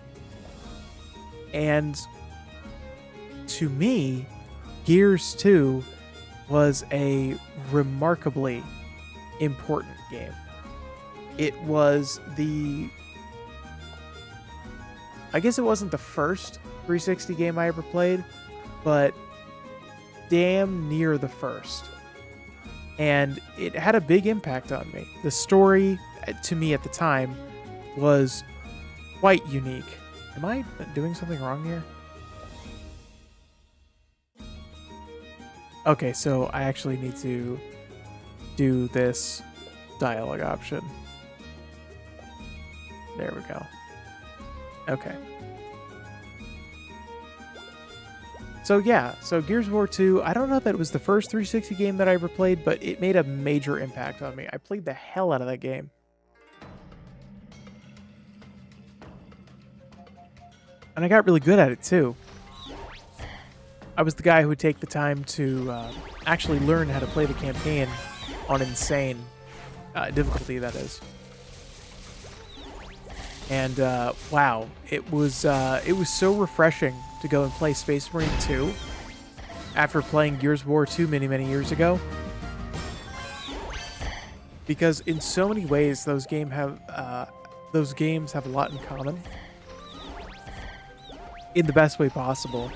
And to me, Gears 2 was a remarkably important game. It was the... I guess it wasn't the first 360 game I ever played, but damn near the first. And it had a big impact on me. The story, to me at the time, was quite unique. Am I doing something wrong here? Okay, so I actually need to do this dialogue option. There we go. Okay. So yeah, so Gears of War 2, I don't know if that was the first 360 game that I ever played, but it made a major impact on me. I played the hell out of that game. And I got really good at it too. I was the guy who would take the time to actually learn how to play the campaign on insane difficulty, that is. And wow, it was so refreshing to go and play Space Marine 2 after playing Gears of War 2 many, many years ago. Because in so many ways, those games have a lot in common in the best way possible.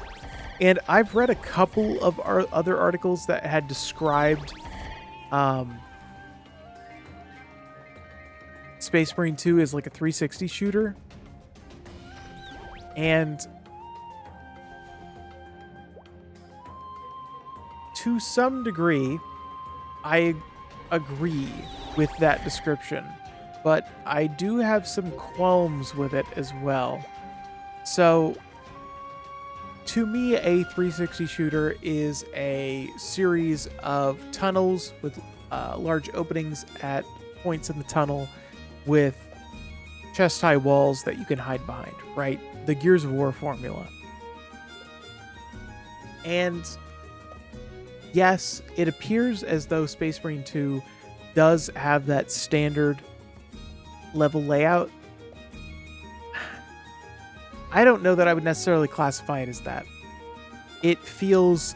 And I've read a couple of other articles that had described Space Marine 2 is like a 360 shooter. And to some degree, I agree with that description. But I do have some qualms with it as well. So, to me, a 360 shooter is a series of tunnels with large openings at points in the tunnel, with chest-high walls that you can hide behind, right? The Gears of War formula. And yes, it appears as though Space Marine 2 does have that standard level layout, I don't know that I would necessarily classify it as that. It feels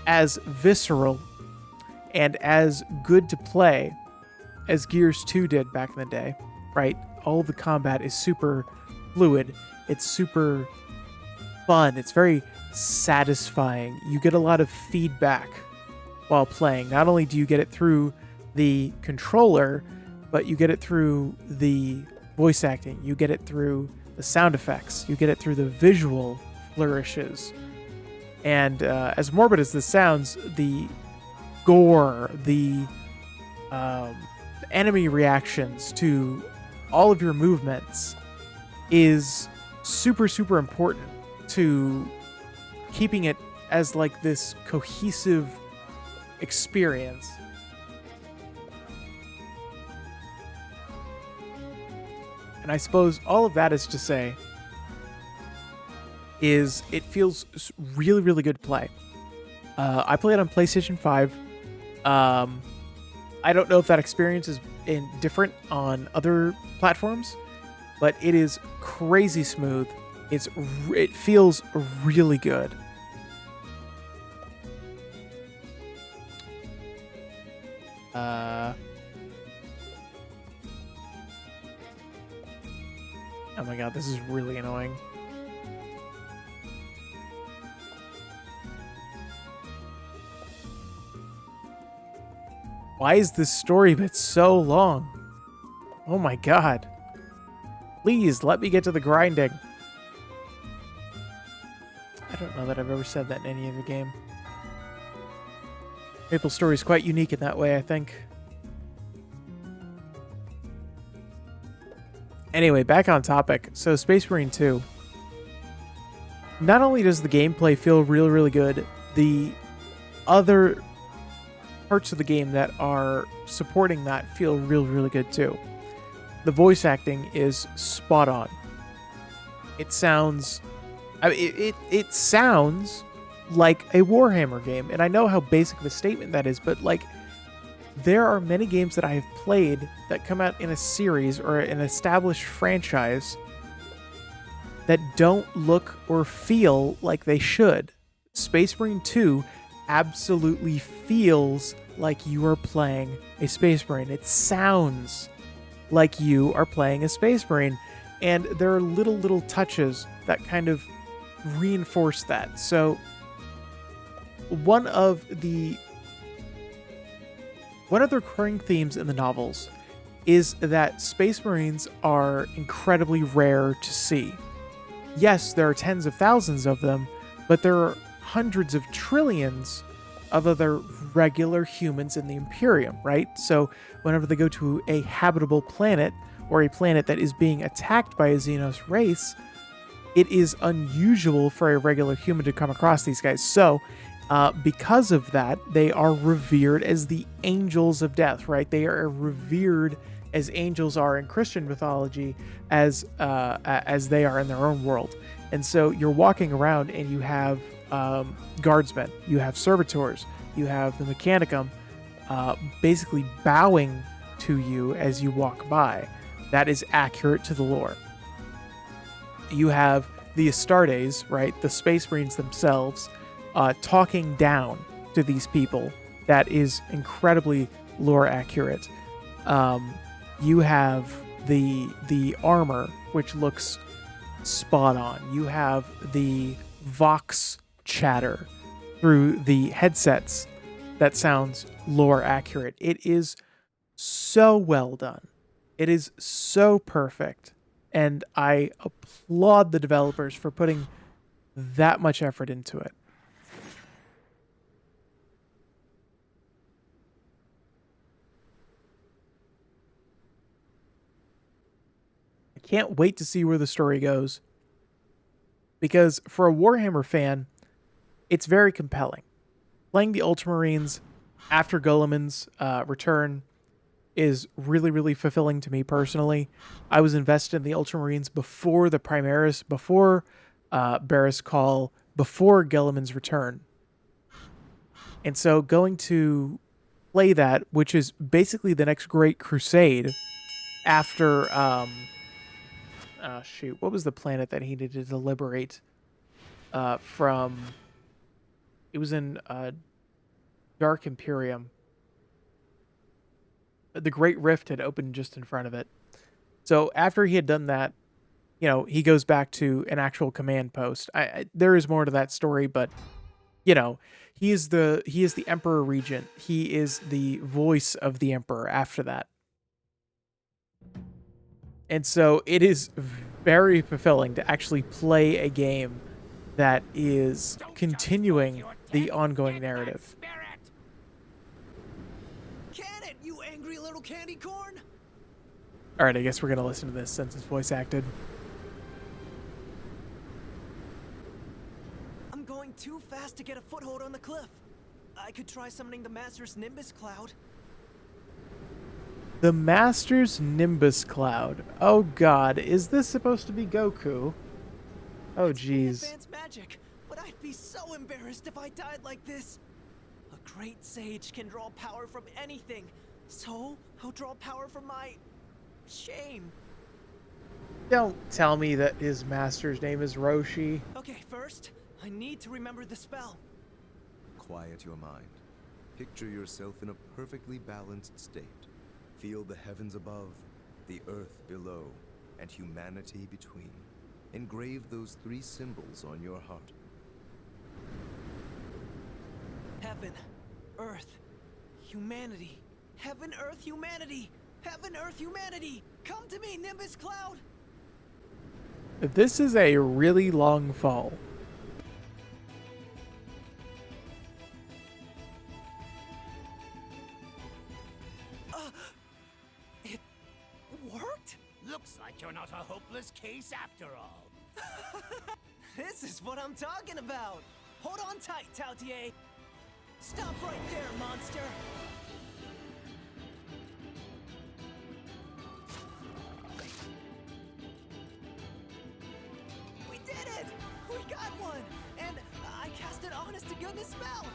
as visceral and as good to play as Gears 2 did back in the day, right? All the combat is super fluid. It's super fun. It's very satisfying. You get a lot of feedback while playing. Not only do you get it through the controller, but you get it through the voice acting. You get it through the sound effects. You get it through the visual flourishes. And as morbid as this sounds, the gore, the enemy reactions to all of your movements is super, super important to keeping it as like this cohesive experience. And I suppose all of that is to say is it feels really, really good to play. I play it on PlayStation 5. I don't know if that experience is different on other platforms, but it is crazy smooth. It feels really good. Oh my god, this is really annoying. Why is this story bit so long? Oh my god. Please, let me get to the grinding. I don't know that I've ever said that in any other game. MapleStory is quite unique in that way, I think. Anyway, back on topic. So, Space Marine 2. Not only does the gameplay feel really, really good, the other parts of the game that are supporting that feel really, really good too. The voice acting is spot on. It sounds... it sounds like a Warhammer game, and I know how basic of a statement that is, but like, there are many games that I have played that come out in a series or an established franchise that don't look or feel like they should. Space Marine 2 absolutely feels like you are playing a Space Marine. It sounds like you are playing a Space Marine, and there are little touches that kind of reinforce that. So one of the recurring themes in the novels is that Space Marines are incredibly rare to see. Yes, there are tens of thousands of them, but there are hundreds of trillions of other regular humans in the Imperium, right? So whenever they go to a habitable planet or a planet that is being attacked by a Xenos race, it is unusual for a regular human to come across these guys. So because of that, they are revered as the angels of death, right? They are revered as angels are in Christian mythology, as they are in their own world. And so you're walking around and you have guardsmen, you have servitors, you have the Mechanicum basically bowing to you as you walk by. That is accurate to the lore. You have the Astartes, right? The Space Marines themselves, talking down to these people. That is incredibly lore accurate. You have the armor, which looks spot on. You have the Vox chatter through the headsets that sounds lore accurate. It is so well done. It is so perfect. And I applaud the developers for putting that much effort into it. I can't wait to see where the story goes. Because for a Warhammer fan, it's very compelling. Playing the Ultramarines after Guilliman's return is really, really fulfilling to me personally. I was invested in the Ultramarines before the Primaris, before Barris Call, before Guilliman's return. And so going to play that, which is basically the next great crusade after shoot, what was the planet that he needed to liberate from? It was in Dark Imperium. The Great Rift had opened just in front of it. So after he had done that, you know, he goes back to an actual command post. There is more to that story, but you know, he is the Emperor Regent. He is the voice of the Emperor after that. And so it is very fulfilling to actually play a game that is continuing the ongoing narrative. Can it, you angry little candy corn? All right, I guess we're going to listen to this since it's voice acted. I'm going too fast to get a foothold on the cliff. I could try summoning the Master's Nimbus Cloud. The Master's Nimbus Cloud. Oh god, is this supposed to be Goku? Oh jeez. Advanced magic, but I'd be so embarrassed if I died like this. A great sage can draw power from anything, so I'll draw power from my shame. Don't tell me that his master's name is Roshi. Okay, first, I need to remember the spell. Quiet your mind. Picture yourself in a perfectly balanced state. Feel the heavens above, the earth below, and humanity between. Engrave those 3 symbols on your heart. Heaven, earth, humanity. Heaven, earth, humanity. Heaven, earth, humanity. Come to me, Nimbus Cloud. This is a really long fall. It worked? Looks like you're not a hopeless case after all. This is what I'm talking about. Hold on tight, Tautier. Stop right there, monster. We did it! We got one! And I cast an honest-to-goodness spell!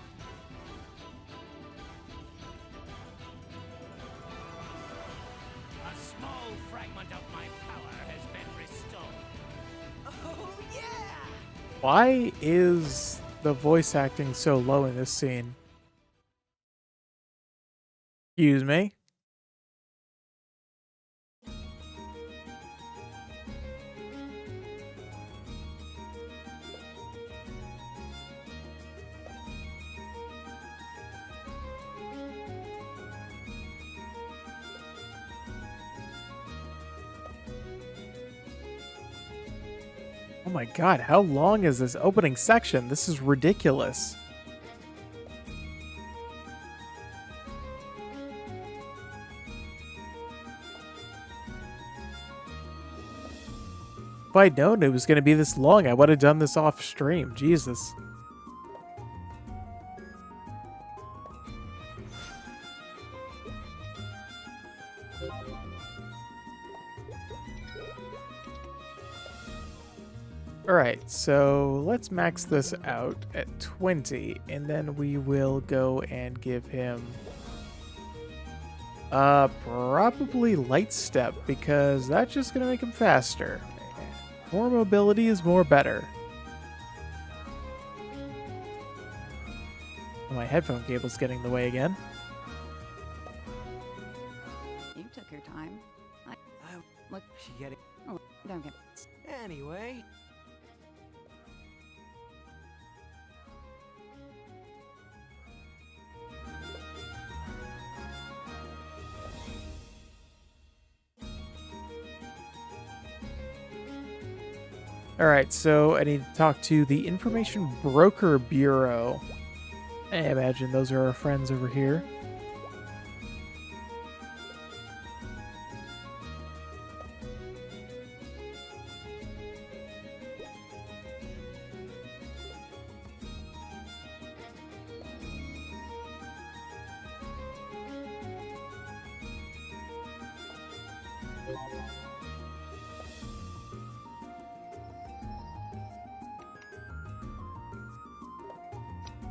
A small fragment of my power has been restored. Oh, yeah! Why is the voice acting so low in this scene? Excuse me? Oh my god, how long is this opening section? This is ridiculous. If I'd known it was going to be this long, I would have done this off stream. Jesus. Alright, so let's max this out at 20, and then we will go and give him probably light step, because that's just gonna make him faster. More mobility is more better. My headphone cable's getting in the way again. You took your time. Look. She get it. Oh, don't get. Anyway. Alright, so I need to talk to the Information Broker Bureau. I imagine those are our friends over here.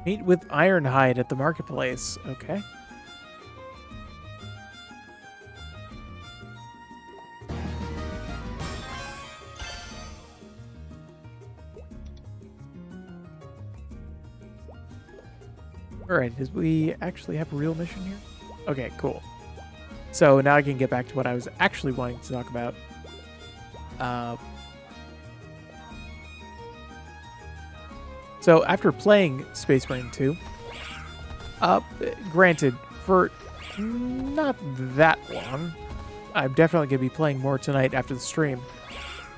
Meet with Ironhide at the marketplace. Okay. All right, did we actually have a real mission here? Okay, cool. So now I can get back to what I was actually wanting to talk about. So after playing Space Marine 2, granted, for not that long, I'm definitely going to be playing more tonight after the stream.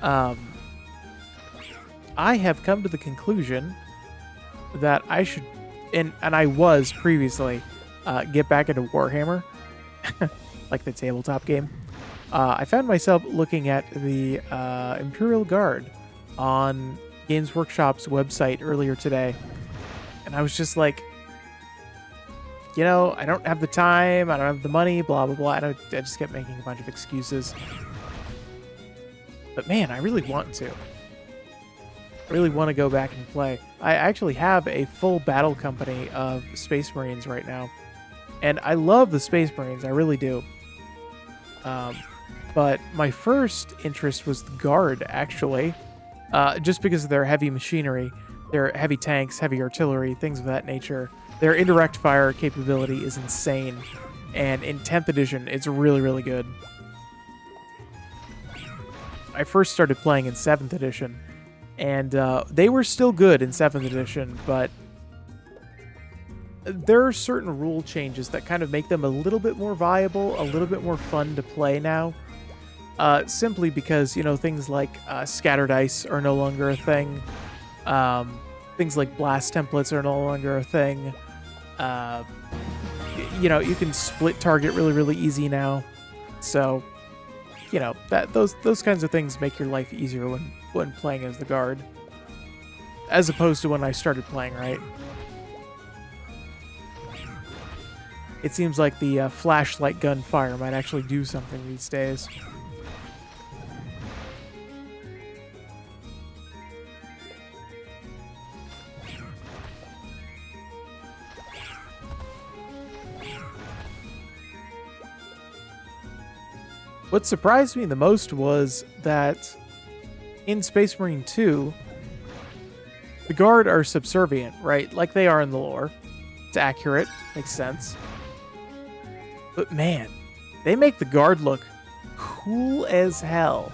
I have come to the conclusion that I should, and I was previously, get back into Warhammer, like the tabletop game. I found myself looking at the Imperial Guard on Games Workshop's website earlier today, and I was just like, you know, I don't have the time, I don't have the money, blah, blah, blah. I just kept making a bunch of excuses. But man, I really want to. I really want to go back and play. I actually have a full battle company of Space Marines right now. And I love the Space Marines, I really do. But my first interest was the Guard, actually. Just because of their heavy machinery, their heavy tanks, heavy artillery, things of that nature. Their indirect fire capability is insane. And in 10th edition, it's really, really good. I first started playing in 7th edition. And they were still good in 7th edition, but there are certain rule changes that kind of make them a little bit more viable, a little bit more fun to play now. Simply because, you know, things like scattered ice are no longer a thing. Things like blast templates are no longer a thing. You know, you can split target really, really easy now. So, you know, those kinds of things make your life easier when playing as the Guard. As opposed to when I started playing, right? It seems like the flashlight gunfire might actually do something these days. What surprised me the most was that in Space Marine 2, the Guard are subservient, right? Like they are in the lore. It's accurate, makes sense. But man, they make the Guard look cool as hell.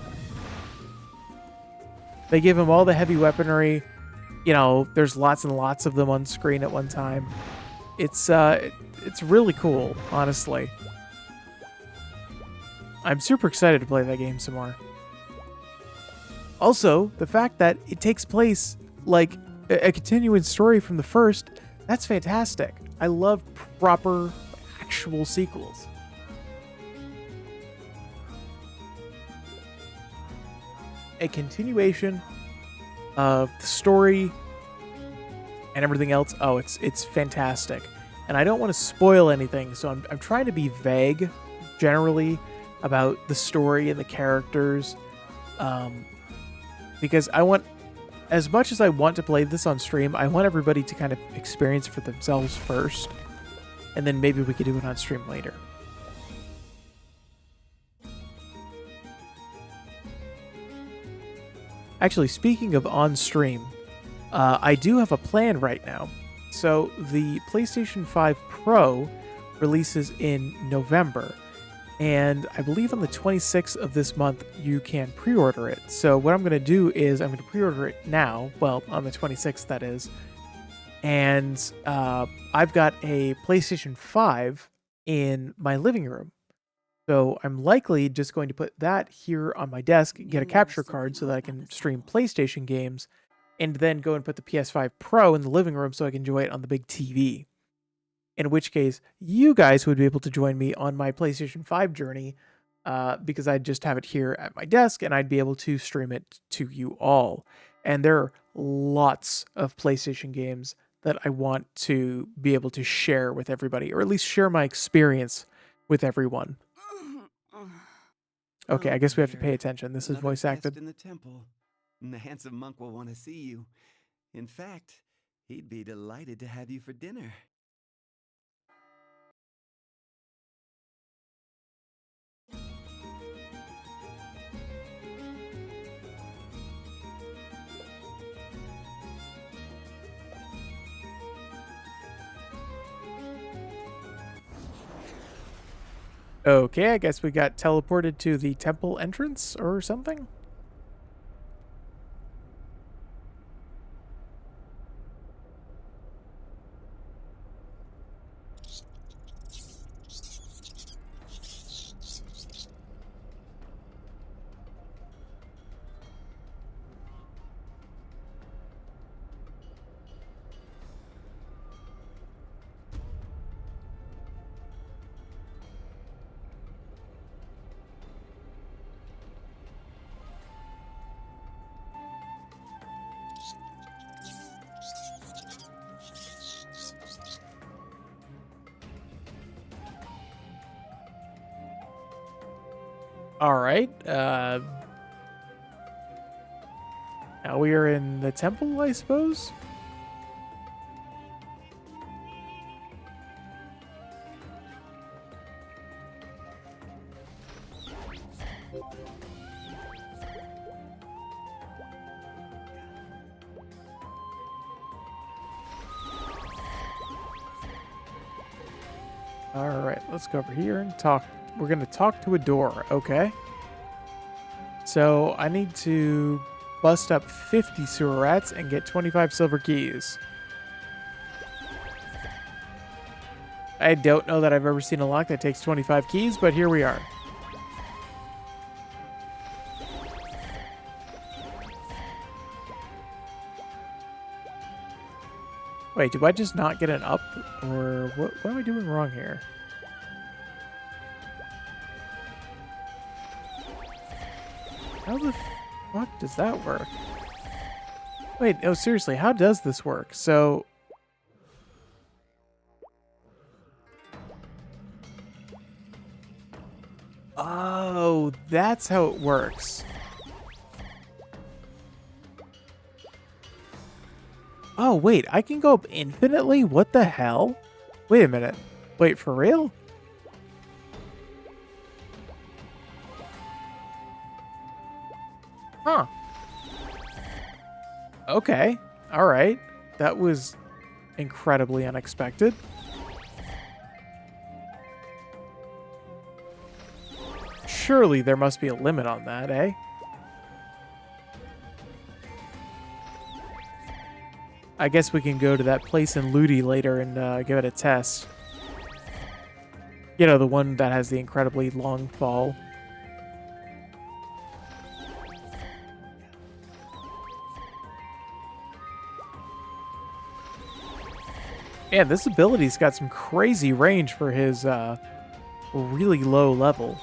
They give them all the heavy weaponry. You know, there's lots and lots of them on screen at one time. It's really cool, honestly. I'm super excited to play that game some more. Also, the fact that it takes place like a continuing story from the first, that's fantastic. I love proper, actual sequels. A continuation of the story and everything else. Oh, it's fantastic. And I don't want to spoil anything, so I'm trying to be vague, generally, about the story and the characters, because I want, as much as I want to play this on stream, I want everybody to kind of experience it for themselves first, and then maybe we could do it on stream later. Actually, speaking of on stream, I do have a plan right now. So the PlayStation 5 Pro releases in November. And I believe on the 26th of this month, you can pre-order it. So what I'm going to do is I'm going to pre-order it now. Well, on the 26th, that is. And I've got a PlayStation 5 in my living room. So I'm likely just going to put that here on my desk, get a capture card so that I can stream PlayStation games, and then go and put the PS5 Pro in the living room so I can enjoy it on the big TV. In which case, you guys would be able to join me on my PlayStation 5 journey, because I'd just have it here at my desk and I'd be able to stream it to you all. And there are lots of PlayStation games that I want to be able to share with everybody, or at least share my experience with everyone. Okay, I guess we have to pay attention. This is voice acted. In the temple. The handsome monk will want to see you. In fact, he'd be delighted to have you for dinner. Okay, I guess we got teleported to the temple entrance or something. All right. Now we are in the temple, I suppose. All right, let's go over here and talk. We're going to talk to a door, okay? So I need to bust up 50 sewer rats and get 25 silver keys. I don't know that I've ever seen a lock that takes 25 keys, but here we are. Wait, do I just not get an up? Or what am I doing wrong here? How the fuck does that work? Wait, no, seriously, how does this work? So... Oh, that's how it works. Oh, wait, I can go up infinitely? What the hell? Wait a minute. Wait, for real? Huh. Okay. All right. That was incredibly unexpected. Surely there must be a limit on that, eh? I guess we can go to that place in Ludi later and give it a test. You know, the one that has the incredibly long fall. Man, this ability's got some crazy range for his really low level.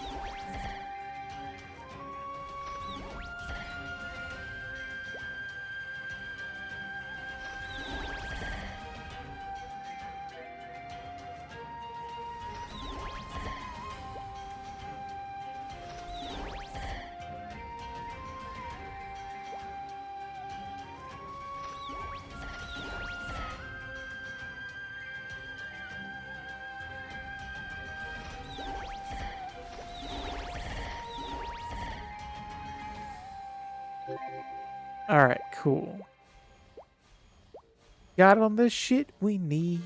Alright, cool. Got on the shit we need.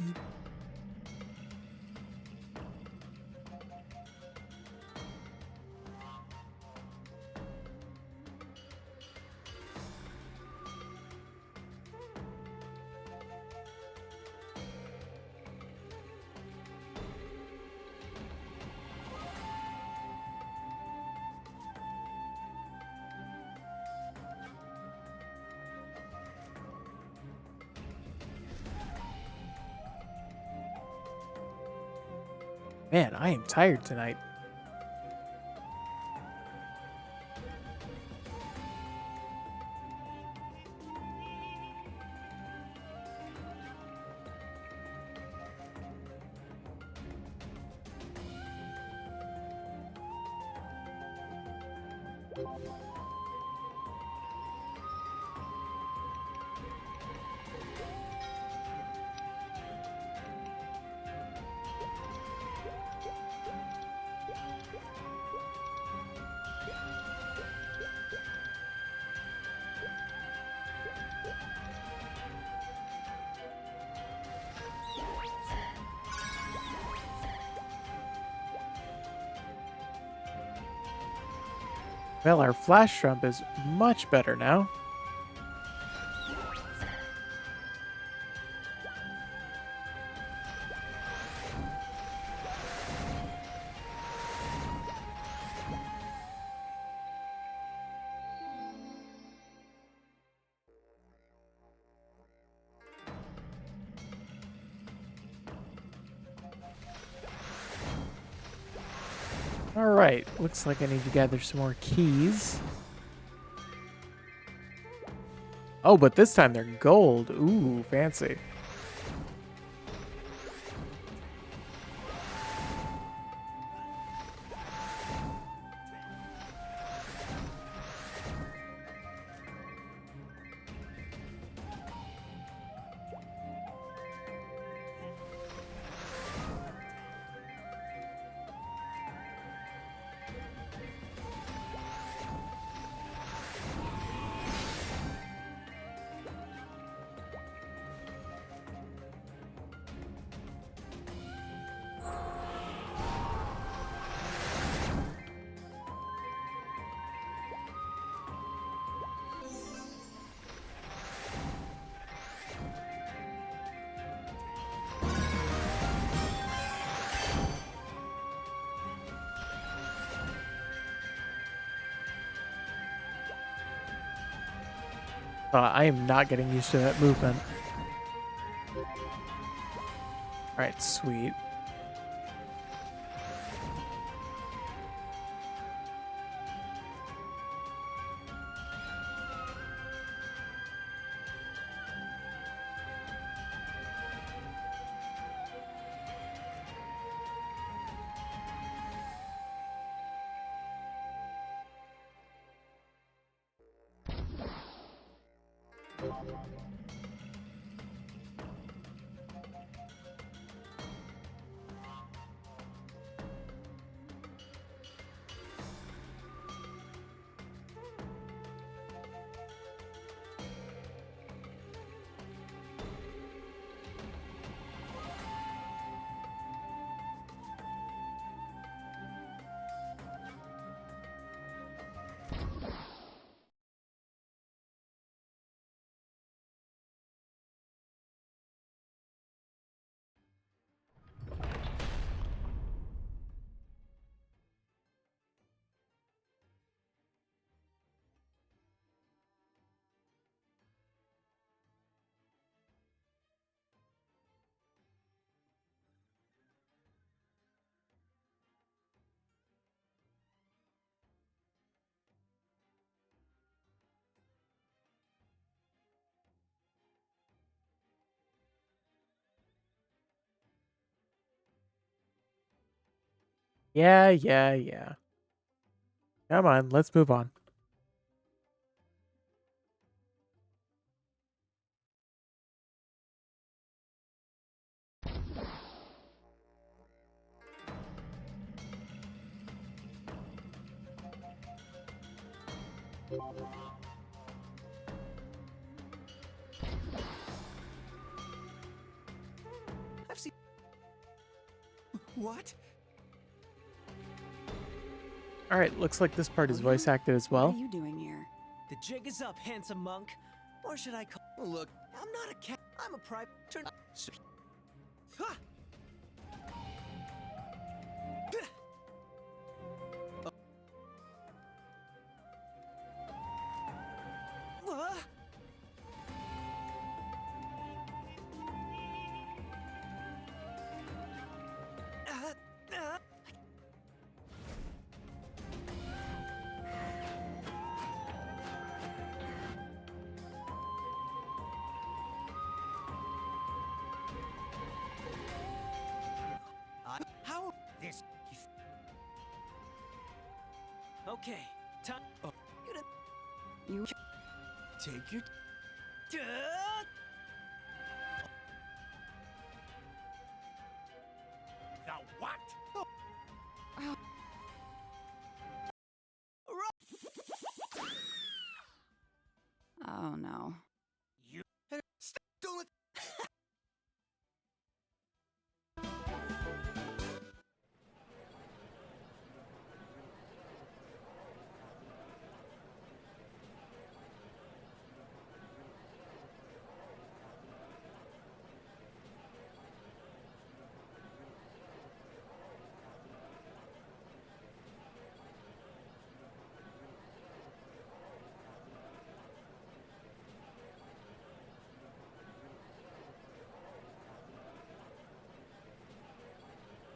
Man, I am tired tonight. Well, our flash jump is much better now. Alright, looks like I need to gather some more keys. Oh, but this time they're gold. Ooh, fancy. I am not getting used to that movement. Alright, sweet. Yeah. Come on, let's move on. I've seen. What? Alright, looks like this part is voice acted as What well. are you doing here? The jig is up, handsome monk. Or should I call? Look, I'm not a cat. I'm a private. Turn. Ha! How this? Okay, time. You Take your. The what? Oh no. You. don't let.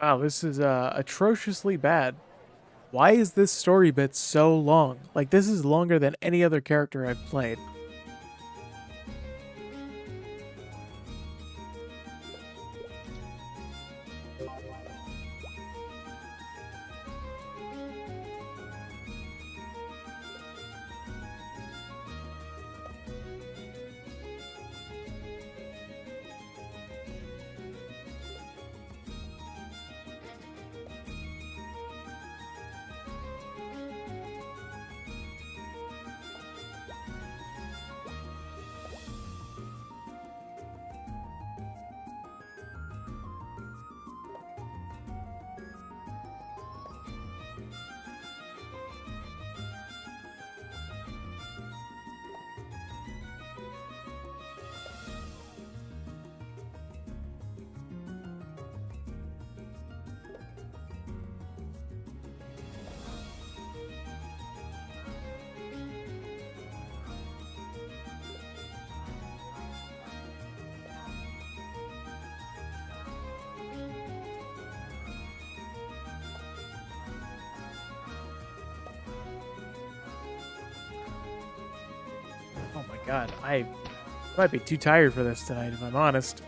Wow, this is atrociously bad. Why is this story bit so long? Like, this is longer than any other character I've played. Oh my god, I might be too tired for this tonight, if I'm honest.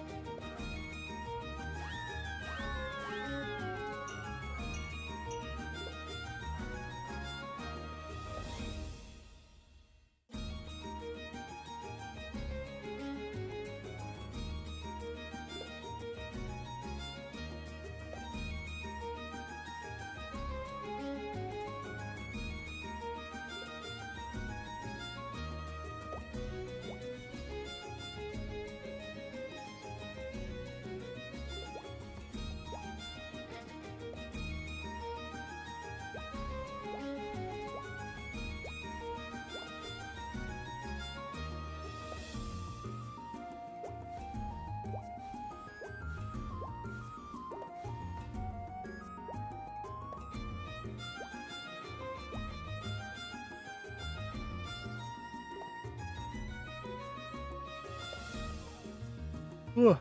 Ugh.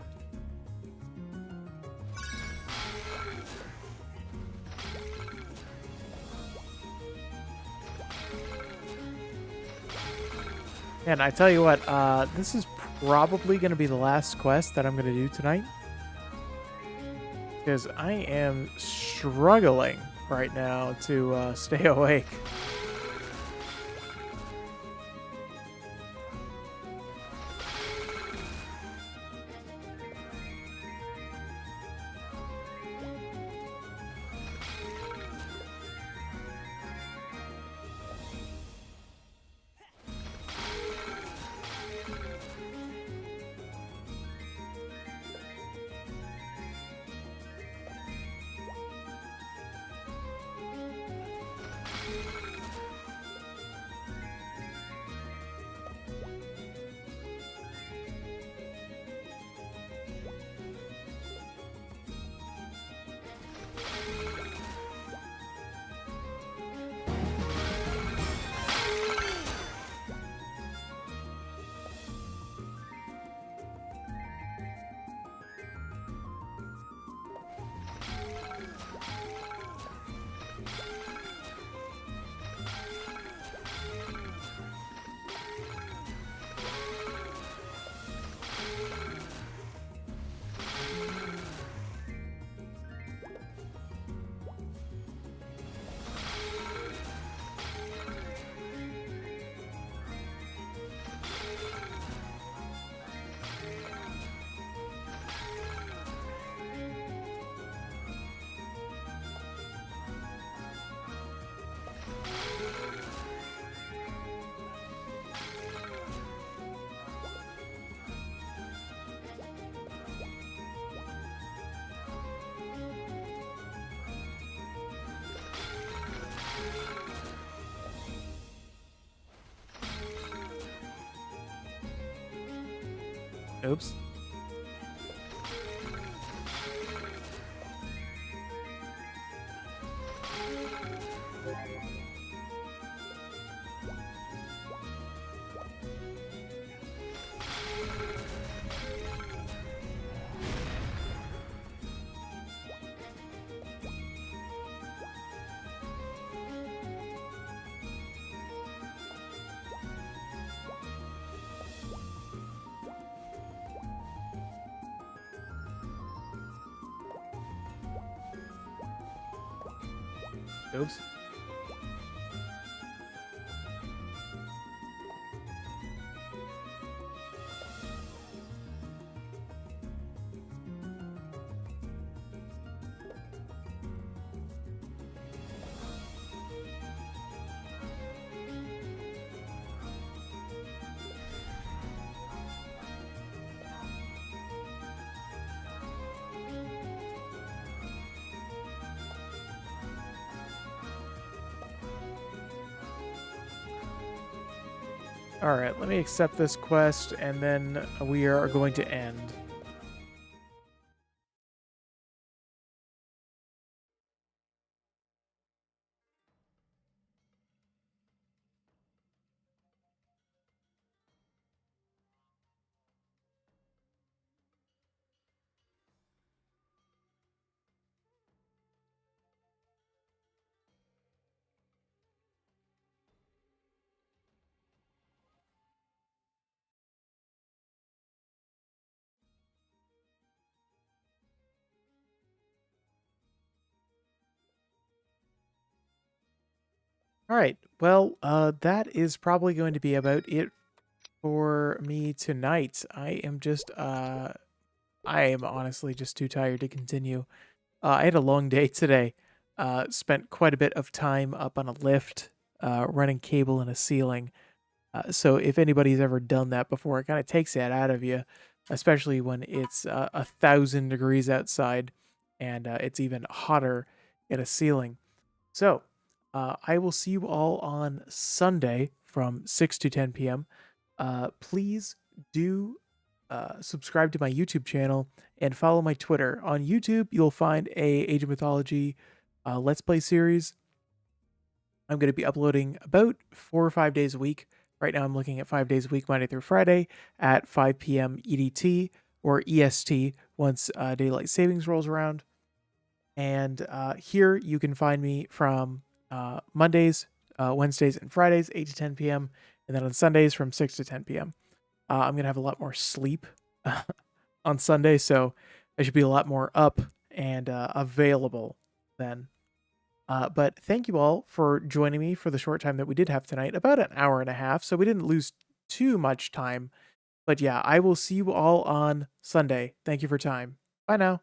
And I tell you what, this is probably going to be the last quest that I'm going to do tonight. Because I am struggling right now to stay awake. Oops. Oops. All right, let me accept this quest, and then we are going to end. All right, well, that is probably going to be about it for me tonight. I am honestly just too tired to continue. I had a long day today. Spent quite a bit of time up on a lift, running cable in a ceiling. So if anybody's ever done that before, it kind of takes that out of you, especially when it's 1,000 degrees outside and it's even hotter in a ceiling. So I will see you all on Sunday from 6 to 10 p.m. Please do subscribe to my YouTube channel and follow my Twitter. On YouTube, you'll find a Age of Mythology Let's Play series. I'm going to be uploading about 4 or 5 days a week. Right now, I'm looking at 5 days a week, Monday through Friday, at 5 p.m. EDT or EST once daylight savings rolls around. And here you can find me from Mondays, Wednesdays, and Fridays, 8 to 10 p.m. And then on Sundays from 6 to 10 p.m. I'm going to have a lot more sleep on Sunday, so I should be a lot more up and available then. But thank you all for joining me for the short time that we did have tonight, about an hour and a half, so we didn't lose too much time. But yeah, I will see you all on Sunday. Thank you for time. Bye now.